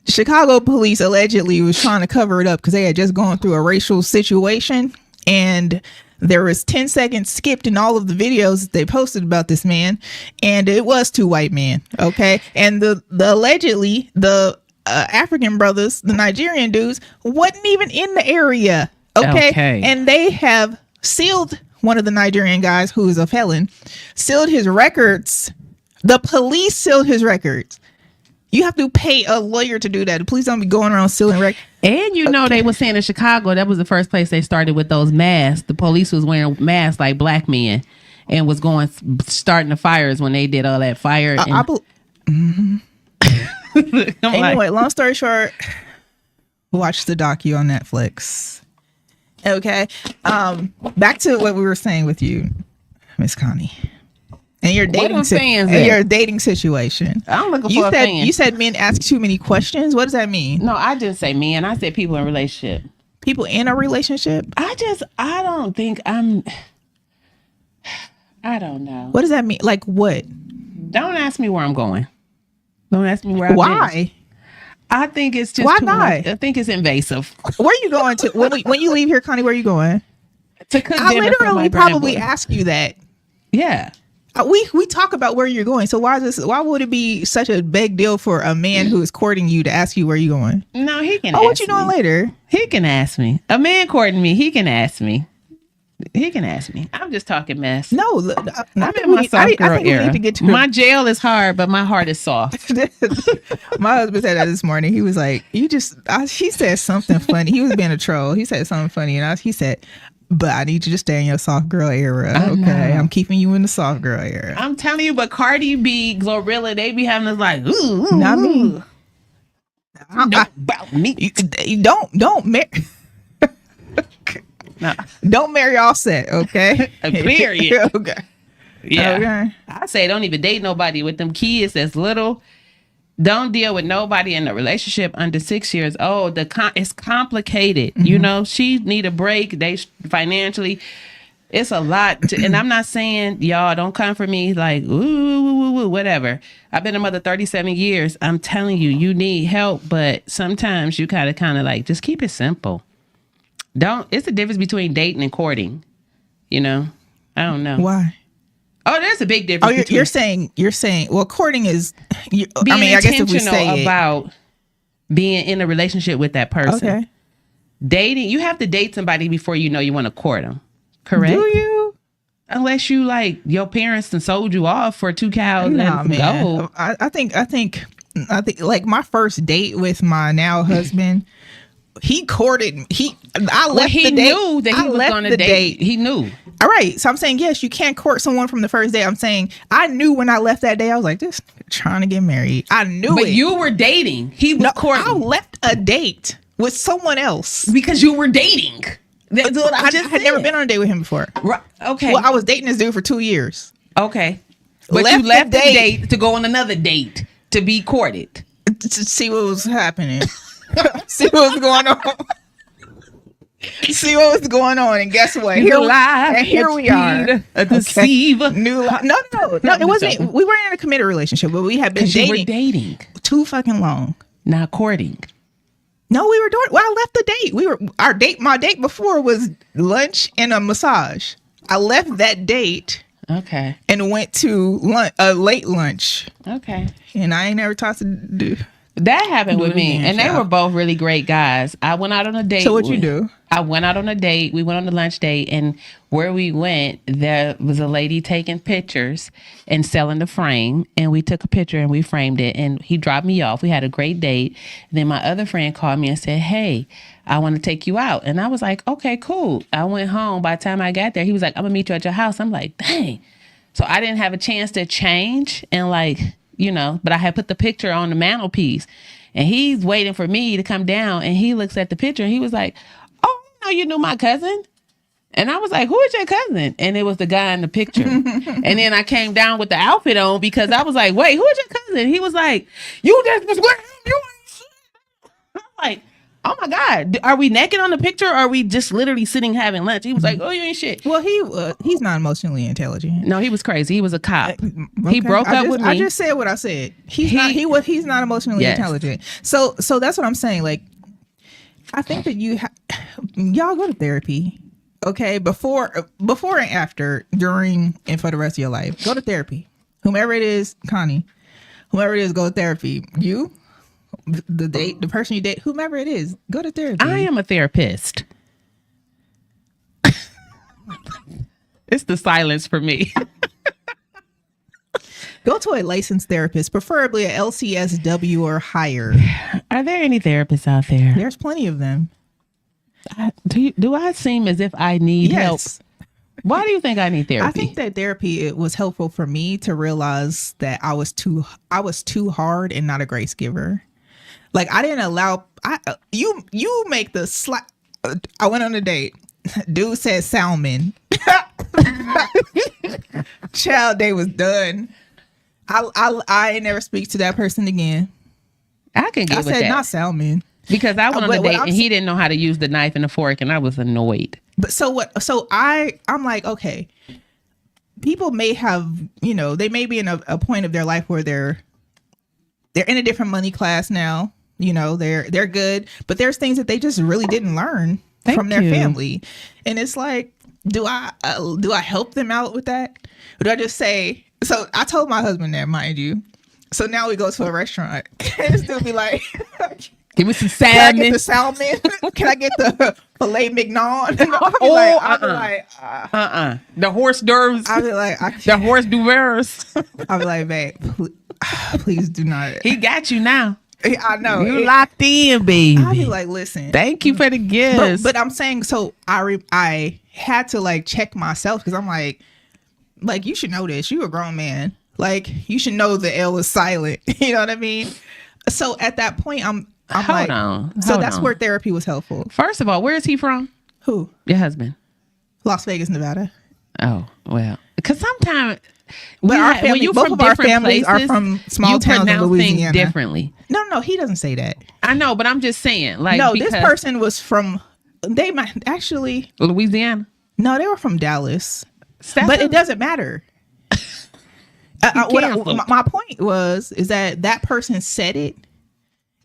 Chicago police allegedly was trying to cover it up because they had just gone through a racial situation, and there was 10 seconds skipped in all of the videos that they posted about this man, and it was 2 white men. Okay, and the allegedly the African brothers, the Nigerian dudes, wasn't even in the area. Okay, and they have sealed one of the Nigerian guys who is a felon, sealed his records. The police sealed his records. You have to pay a lawyer to do that. Please don't be going around sealing records. And you know, they were saying in Chicago, that was the first place they started with those masks. The police was wearing masks like black men and was starting the fires when they did all that fire. Anyway, long story short, watch the docu on Netflix. Okay. Back to what we were saying with you, Miss Connie. And your dating situation. I'm looking for a fan. You said men ask too many questions. What does that mean? No, I didn't say men. I said people in a relationship. People in a relationship? I don't know. What does that mean? Like what? Don't ask me where I'm going. Don't ask me where I'm Why? Been. I think it's just why not? I think it's invasive. Where are you going to when you leave here, Connie? Where are you going? To cook I dinner literally probably ask you that. Yeah. We talk about where you're going. So why would it be such a big deal for a man who is courting you to ask you where you're going? No, he can. What you doing later? He can ask me. A man courting me, he can ask me. I'm just talking mess. No, I'm in my soft girl era. My jail is hard, but my heart is soft. My husband said that this morning. He was like, he said something funny. He was being a troll. He said something funny, and he said, but I need you to stay in your soft girl era. Okay, I'm keeping you in the soft girl era. I'm telling you, but Cardi B, Glorilla, they be having this like, ooh, not me. About me. Don't marry. No. Don't marry Offset, okay? Period. Okay. Yeah. Okay. I say don't even date nobody with them kids that's little. Don't deal with nobody in a relationship under 6 years old. It's complicated. Mm-hmm. You know, she need a break. They financially, it's a lot. And I'm not saying y'all don't come for me like, ooh, whatever. I've been a mother 37 years. I'm telling you, you need help. But sometimes you gotta kind of like, just keep it simple. It's the difference between dating and courting. You know, I don't know. Why? Oh, there's a big difference. Oh, you're saying, well, courting is, I guess if we say about being in a relationship with that person. Okay. Dating, you have to date somebody before you know you want to court them. Correct? Do you? Unless you like your parents and sold you off for 2 cows and gold. I think like my first date with my now husband. He courted me. He knew that he was on a date. He knew. All right. So I'm saying, yes, you can't court someone from the first day. I'm saying I knew when I left that day, I was like, this trying to get married. I knew it. But you were dating. He was courting. I left a date with someone else. Because you were dating. That's what I had never been on a date with him before. Right. Okay. Well, I was dating this dude for 2 years. Okay. But you left the date to go on another date to be courted. To see what was happening. See what was going on. See what was going on, and guess what? Here we are. Deceive. No, it wasn't. We weren't in a committed relationship, but we had been dating. You were dating too fucking long. Not courting. No, we were doing. Well, I left the date. My date before was lunch and a massage. I left that date. Okay. And went to late lunch. Okay. And I ain't never talked to do. That happened with me, and they were both really great guys. I went out on a date. So what you do? I went out on a date. We went on a lunch date, and where we went, there was a lady taking pictures and selling the frame, and we took a picture and we framed it, and he dropped me off. We had a great date. And then my other friend called me and said, hey, I want to take you out. And I was like, okay, cool. I went home. By the time I got there, he was like, I'm going to meet you at your house. I'm like, dang. So I didn't have a chance to change and like, you know, but I had put the picture on the mantelpiece, and he's waiting for me to come down, and he looks at the picture and he was like, oh, I know you knew my cousin. And I was like, who is your cousin? And it was the guy in the picture. And then I came down with the outfit on because I was like, wait, who is your cousin? He was like, you just was with him. You ain't shit. I'm like, oh my God, are we naked on the picture, or are we just literally sitting having lunch? He was like, oh, you ain't shit. Well, he's not emotionally intelligent. No, he was crazy. He was a cop. Okay. He broke up with me. I just said what I said. He's not emotionally intelligent. So that's what I'm saying. Like, I think that y'all go to therapy. Okay, before and after, during, and for the rest of your life, go to therapy. Whomever it is, Connie, whomever it is, go to therapy. You, the person you date, whomever it is, go to therapy. I am a therapist. It's the silence for me. Go to a licensed therapist, preferably a LCSW or higher. Are there any therapists out there? There's plenty of them. Do I seem as if I need help? Why do you think I need therapy? I think that therapy, it was helpful for me to realize that I was too hard and not a grace giver. Like, I didn't allow you make the slap. I went on a date. Dude said salmon. Child, day was done. I ain't never speak to that person again. I can get with that. I said not salmon. Because I went on a date and he didn't know how to use the knife and the fork, and I was annoyed. But so what? So I'm like, okay, people may have, they may be in a point of their life where they're in a different money class now. They're good, but there's things that they just really didn't learn from their family, and it's like, do I help them out with that, or do I just say? So I told my husband that, mind you. So now we go to a restaurant, and still be like. Give me some salmon. Can I get the salmon? Can I get the filet mignon? I'll be like, The horse d'oeuvres. I'll be like, the horse d'oeuvres. I'll be like, babe, please do not. He got you now. I know. You locked in, baby. I'll be like, listen. Thank you for the gifts. But I'm saying, so I had to like check myself, because I'm like, you should know this. You a grown man. Like, you should know the L is silent. You know what I mean? So at that point, Hold on. So that's where therapy was helpful. First of all, where is he from? Who? Your husband. Las Vegas, Nevada. Oh, well. Because sometimes when you both of our families are from small towns in Louisiana. Things differently. No, he doesn't say that. I know, but I'm just saying. Like, no, this person was from, they might actually. Louisiana? No, they were from Dallas. But it doesn't matter. My point is that person said it.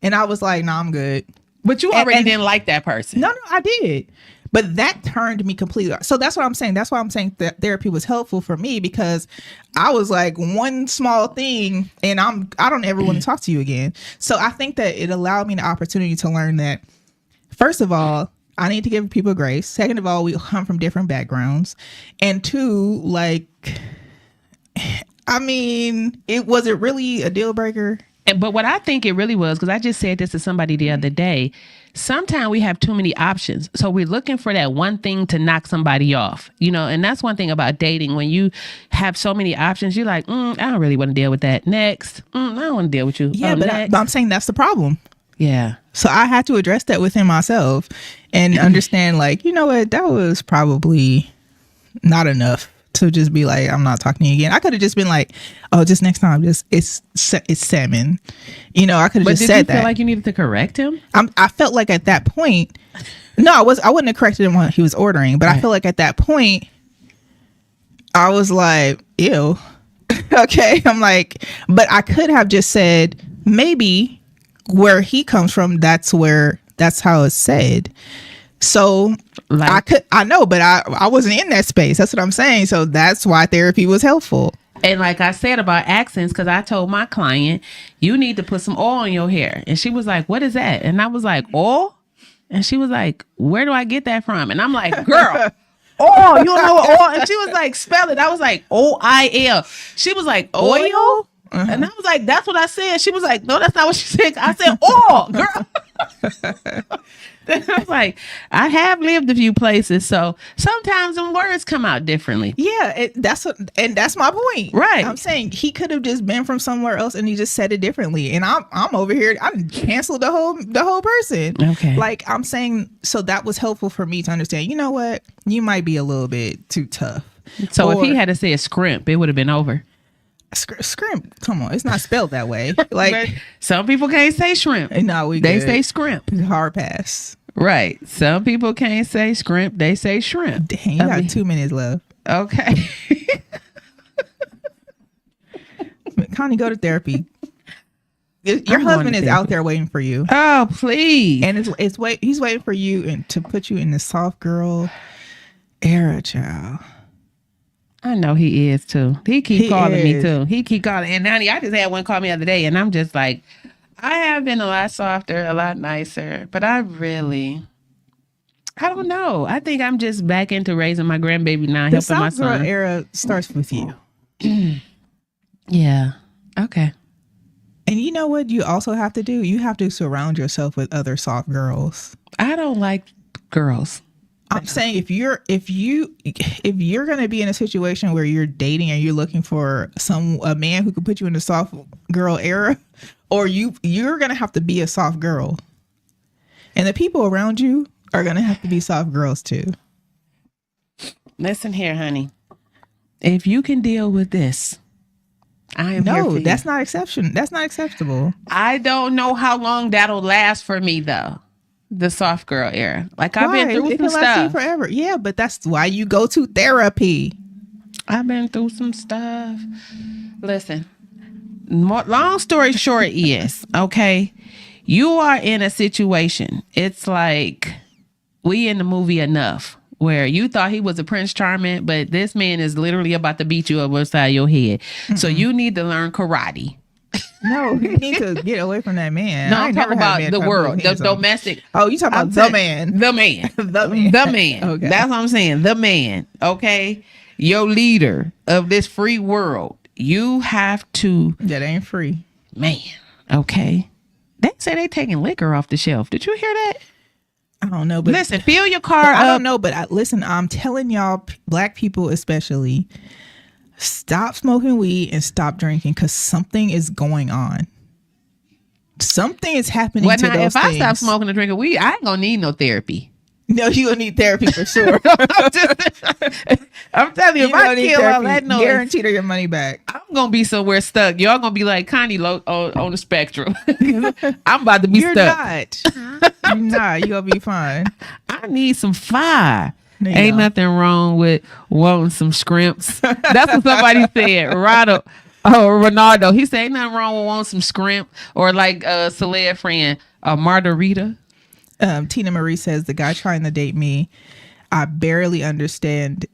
And I was like, I'm good. But you already didn't like that person. No, I did. But that turned me completely. So that's what I'm saying. That's why I'm saying that therapy was helpful for me, because I was like, one small thing and I don't ever want to talk to you again. So I think that it allowed me the opportunity to learn that, first of all, I need to give people grace. Second of all, we come from different backgrounds. And two, like, I mean, was it really a deal breaker? But what I think it really was, because I just said this to somebody the other day, sometimes we have too many options. So we're looking for that one thing to knock somebody off, and that's one thing about dating. When you have so many options, you're like, I don't really want to deal with that. Next. I don't want to deal with you. Yeah, but I'm saying that's the problem. Yeah. So I had to address that within myself and understand, like, you know what, that was probably not enough to just be like, I'm not talking to you again. I could have just been like, oh, just next time, it's salmon. I could have just said that. But did you feel like you needed to correct him? I felt like at that point, no, I wouldn't have corrected him when he was ordering, but right. I feel like at that point, I was like, ew. Okay. I'm like, but I could have just said, maybe where he comes from, that's how it's said. So I know, but I wasn't in that space. That's what I'm saying. So that's why therapy was helpful. And like I said about accents, because I told my client, you need to put some oil in your hair. And she was like, what is that? And I was like, oil? And she was like, where do I get that from? And I'm like, girl, oil, you don't know what oil? And she was like, spell it. I was like, OIL. She was like, oil? And I was like, that's what I said. She was like, no, that's not what she said. I said, oil, girl. I was like, I have lived a few places, so sometimes the words come out differently. Yeah, that's my point. Right. I'm saying he could have just been from somewhere else and he just said it differently. And I'm over here, I canceled the whole person. Okay. Like, I'm saying, so that was helpful for me to understand, you know what? You might be a little bit too tough. So if he had to say a scrimp, it would have been over. Scrimp. Come on, it's not spelled that way. Like some people can't say shrimp. No, they say scrimp. Hard pass. Right. Some people can't say scrimp. They say shrimp. Dang, you got 2 minutes left. Okay. Connie, go to therapy. Your husband is out there waiting for you. Oh, please. And he's waiting for you and to put you in the soft girl era, child. I know he is too. He keep calling me too. He keep calling. And honey, I just had one call me the other day, and I'm just like, I have been a lot softer, a lot nicer, but I don't know. I think I'm just back into raising my grandbaby now, helping my son. The soft girl era starts with you. Yeah. Okay. And you know what you also have to do? You have to surround yourself with other soft girls. I don't like girls. I'm saying if you're going to be in a situation where you're dating and you're looking for a man who can put you in the soft girl era, or you're going to have to be a soft girl. And the people around you are going to have to be soft girls too. Listen here, honey. If you can deal with this, I am here for you. That's not exception. That's not acceptable. I don't know how long that'll last for me though. The soft girl era. Like I've been through some stuff. It can last forever. Yeah, but that's why you go to therapy. I've been through some stuff. Listen, long story short is, okay, you are in a situation. It's like we in the movie Enough, where you thought he was a Prince Charming, but this man is literally about to beat you upside your head. Mm-hmm. So you need to learn karate. No, you need to get away from that man. No, I'm talking about the world, the domestic. Oh, you talking about the man. The man. The man. Okay. That's what I'm saying. The man. Okay. Your leader of this free world. You have to. That ain't free. Man. Okay. They say they taking liquor off the shelf. Did you hear that? I don't know. But listen, fill your car up. I don't know, but listen, I'm telling y'all, black people especially, stop smoking weed and stop drinking because something is going on. Something is happening to those if things. I stop smoking and drinking weed, I ain't gonna need no therapy. No, you gonna need therapy for sure. I'm telling you, if I kill all that noise, guaranteed your money back. I'm gonna be somewhere stuck. Y'all gonna be like Connie on the spectrum. I'm about to be stuck. You're not. You gonna be fine. I need some fire. Ain't nothing wrong with wanting some scrimps. That's what somebody said. Ronaldo. He said ain't nothing wrong with wanting some scrimp, or like Celeb friend, a margarita. Tina Marie says the guy trying to date me, I barely understand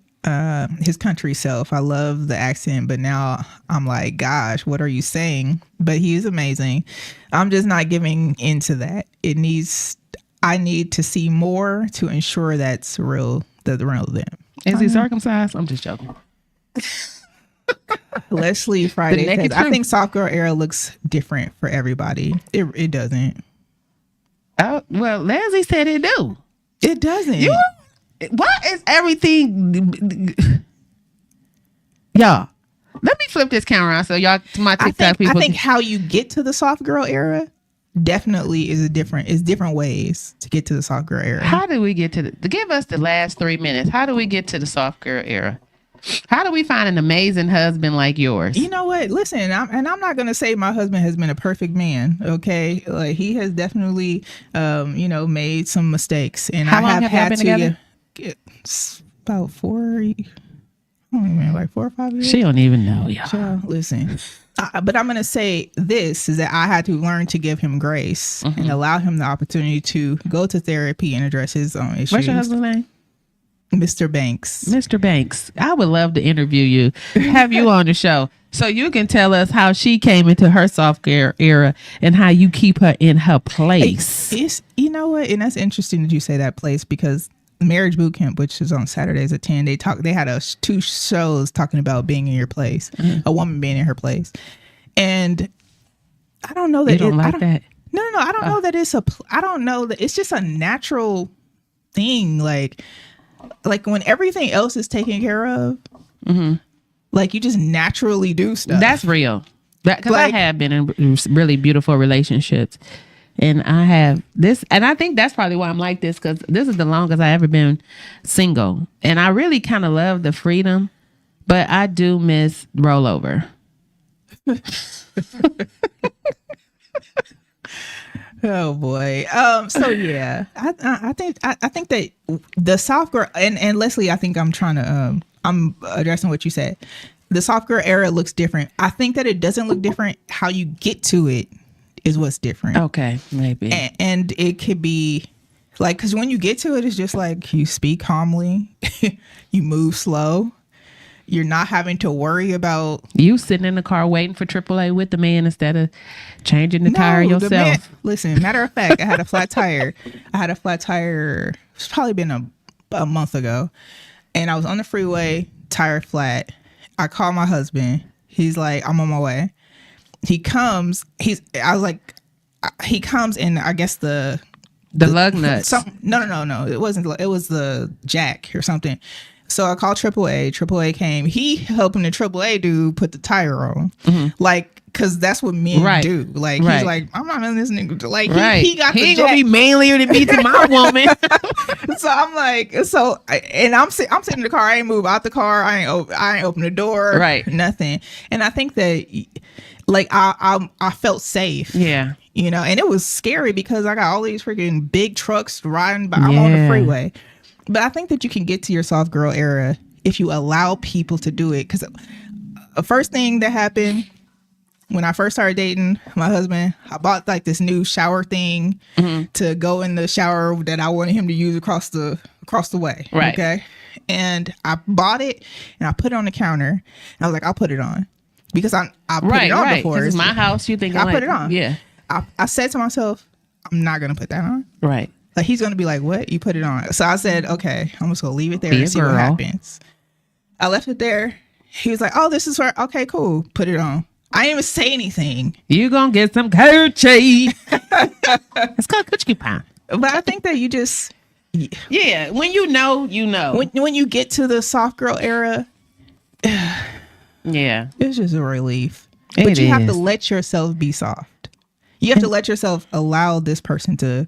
his country self. I love the accent, but now I'm like, gosh, what are you saying? But he is amazing. I'm just not giving into that. I need to see more to ensure that's real. The real them. Is he circumcised? I'm just joking. Leslie Friday says, I think soft girl era looks different for everybody. It doesn't. Oh, well, Leslie said it do. It doesn't. What is everything? Y'all, let me flip this camera around so y'all, my TikTok people. I think how you get to the soft girl era definitely is different ways to get to the soft girl era. How do we get to give us the last 3 minutes? How do we get to the soft girl era? How do we find an amazing husband like yours? You know what? Listen, I'm not going to say my husband has been a perfect man. Okay. Like he has definitely, made some mistakes, and how long have you been together? It's about 4 or 5 years. She don't even know, y'all. Child, listen. But I'm going to say this is that I had to learn to give him grace and allow him the opportunity to go to therapy and address his own issues. What's your husband's name? Mr. Banks. Mr. Banks. I would love to interview you, have you on the show so you can tell us how she came into her soft girl era and how you keep her in her place. You know what? And that's interesting that you say that place, because Marriage Boot Camp, which is on Saturdays at 10, they had 2 shows talking about being in your place, a woman being in her place. And I don't know that you don't like that. No. I don't know that I don't know that it's just a natural thing. Like when everything else is taken care of, like you just naturally do stuff. That's real. Because I have been in really beautiful relationships. And I have this, and I think that's probably why I'm like this, because this is the longest I ever been single. And I really kind of love the freedom, but I do miss rollover. Oh boy. So yeah, I think that the soft girl and Leslie, I think I'm trying to I'm addressing what you said. The soft girl era looks different. I think that it doesn't look different. How you get to it is what's different. Okay, maybe. And it could be like, because when you get to it, it's just like you speak calmly, you move slow. You're not having to worry about you sitting in the car waiting for AAA with the man instead of changing the tire yourself. Listen, matter of fact, I had a flat tire. It's probably been a month ago, and I was on the freeway, tire flat. I call my husband. He's like, I'm on my way. He comes. He comes, and I guess the lug nuts. No. It wasn't. It was the jack or something. So I called AAA. AAA came. He helping the AAA dude put the tire on, like, cause that's what men do. Like he's like, I'm not in this nigga. Like he got the ain't jack. Gonna be manlier than me to my woman. So I'm like, I'm sitting in the car. I ain't move out the car. I ain't open the door. Right. Nothing. And I think that, like, I felt safe. Yeah. You know, and it was scary because I got all these freaking big trucks riding by. I'm on the freeway. But I think that you can get to your soft girl era if you allow people to do it. Because the first thing that happened when I first started dating my husband, I bought like this new shower thing to go in the shower that I wanted him to use across the way. Right. Okay. And I bought it and I put it on the counter. And I was like, I'll put it on. Because I put it on before. It's my house. You think I put it on. Yeah. I said to myself, I'm not going to put that on. Right. Like, he's going to be like, what? You put it on. So I said, okay, I'm just going to leave it there and see what happens. I left it there. He was like, oh, this is for, okay, cool. Put it on. I didn't even say anything. You going to get some coochie. It's called coochie pie. But I think that you just... Yeah, when you know, you know. When you get to the soft girl era, yeah, it's just a relief. But you have to let yourself be soft. You have to let yourself allow this person to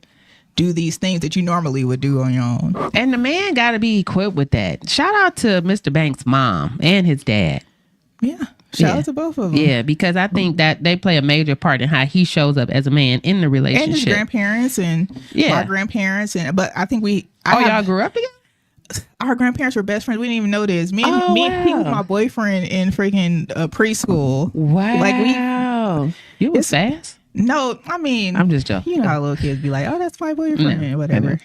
do these things that you normally would do on your own. And the man got to be equipped with that. Shout out to Mr. Banks' mom and his dad. Yeah. Shout out to both of them. Yeah, because I think that they play a major part in how he shows up as a man in the relationship. And his grandparents and my grandparents. But I think y'all grew up together? Our grandparents were best friends. We didn't even know this. Me and he was my boyfriend in freaking preschool. Wow. You was fast? No, I mean, I'm just joking. You know how little kids be like, oh, that's my boyfriend, whatever.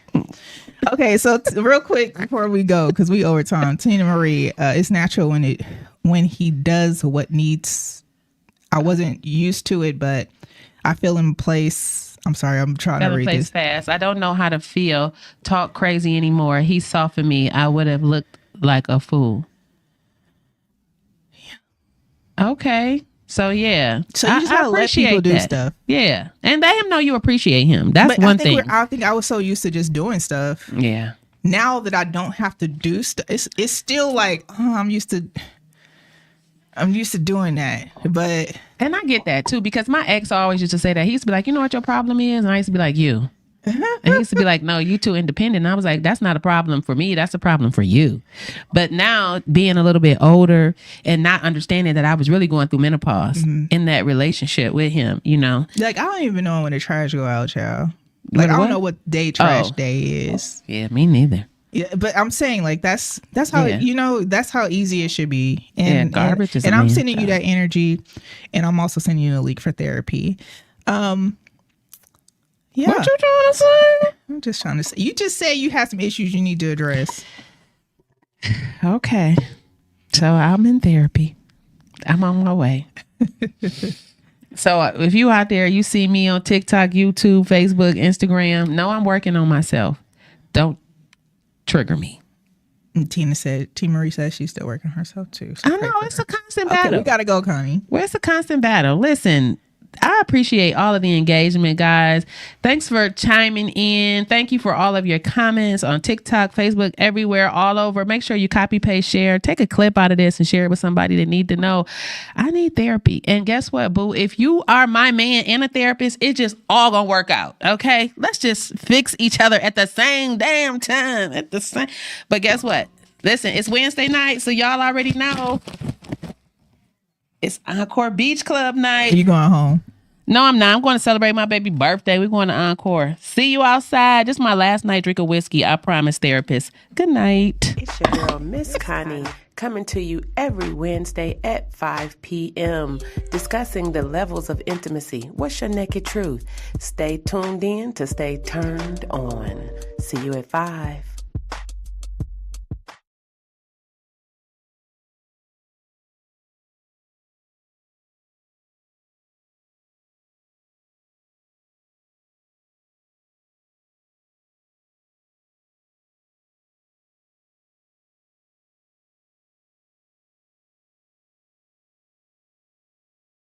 Okay, so real quick before we go, because we over time, Tina Marie, it's natural when he does what needs. I wasn't used to it, but I feel in place. I'm sorry, I'm trying to read this fast. I don't know how to feel. Talk crazy anymore. He softened me. I would have looked like a fool. Yeah. Okay. So yeah, so you just gotta let people do stuff. Yeah, and let him know you appreciate him. That's one thing. I think I was so used to just doing stuff. Yeah. Now that I don't have to do stuff, it's still like, oh, I'm used to doing that. But and I get that too, because my ex always used to say that. He used to be like, you know what your problem is, and I used to be like, you. And he used to be like, no, you too independent. And I was like, that's not a problem for me. That's a problem for you. But now being a little bit older and not understanding that I was really going through menopause in that relationship with him, you know. Like, I don't even know when the trash go out, child. Like, I don't know what day trash day is. Yeah, me neither. Yeah, but I'm saying, like, that's how that's how easy it should be. And garbage is. And I'm sending you that energy, and I'm also sending you a link for therapy. Yeah. What you trying to say? I'm just trying to say. You just said you had some issues you need to address. Okay. So I'm in therapy. I'm on my way. So if you out there, you see me on TikTok, YouTube, Facebook, Instagram, know I'm working on myself. Don't trigger me. And T Marie says she's still working on herself too. So I know, it's a constant battle. We gotta go, Connie. Well, it's a constant battle. Listen, I appreciate all of the engagement, guys. Thanks for chiming in. Thank you for all of your comments on TikTok, Facebook, everywhere, all over. Make sure you copy, paste, share. Take a clip out of this and share it with somebody that need to know. I need therapy. And guess what, boo? If you are my man and a therapist, it's just all gonna work out. Okay? Let's just fix each other at the same damn time. But guess what? Listen, it's Wednesday night, so y'all already know. It's Encore Beach Club night. You going home? No, I'm not. I'm going to celebrate my baby's birthday. We're going to Encore. See you outside. This is my last night drink of whiskey. I promise, therapist. Good night. It's your girl, Miss Connie, coming to you every Wednesday at 5 p.m., discussing the levels of intimacy. What's your naked truth? Stay tuned in to stay turned on. See you at 5.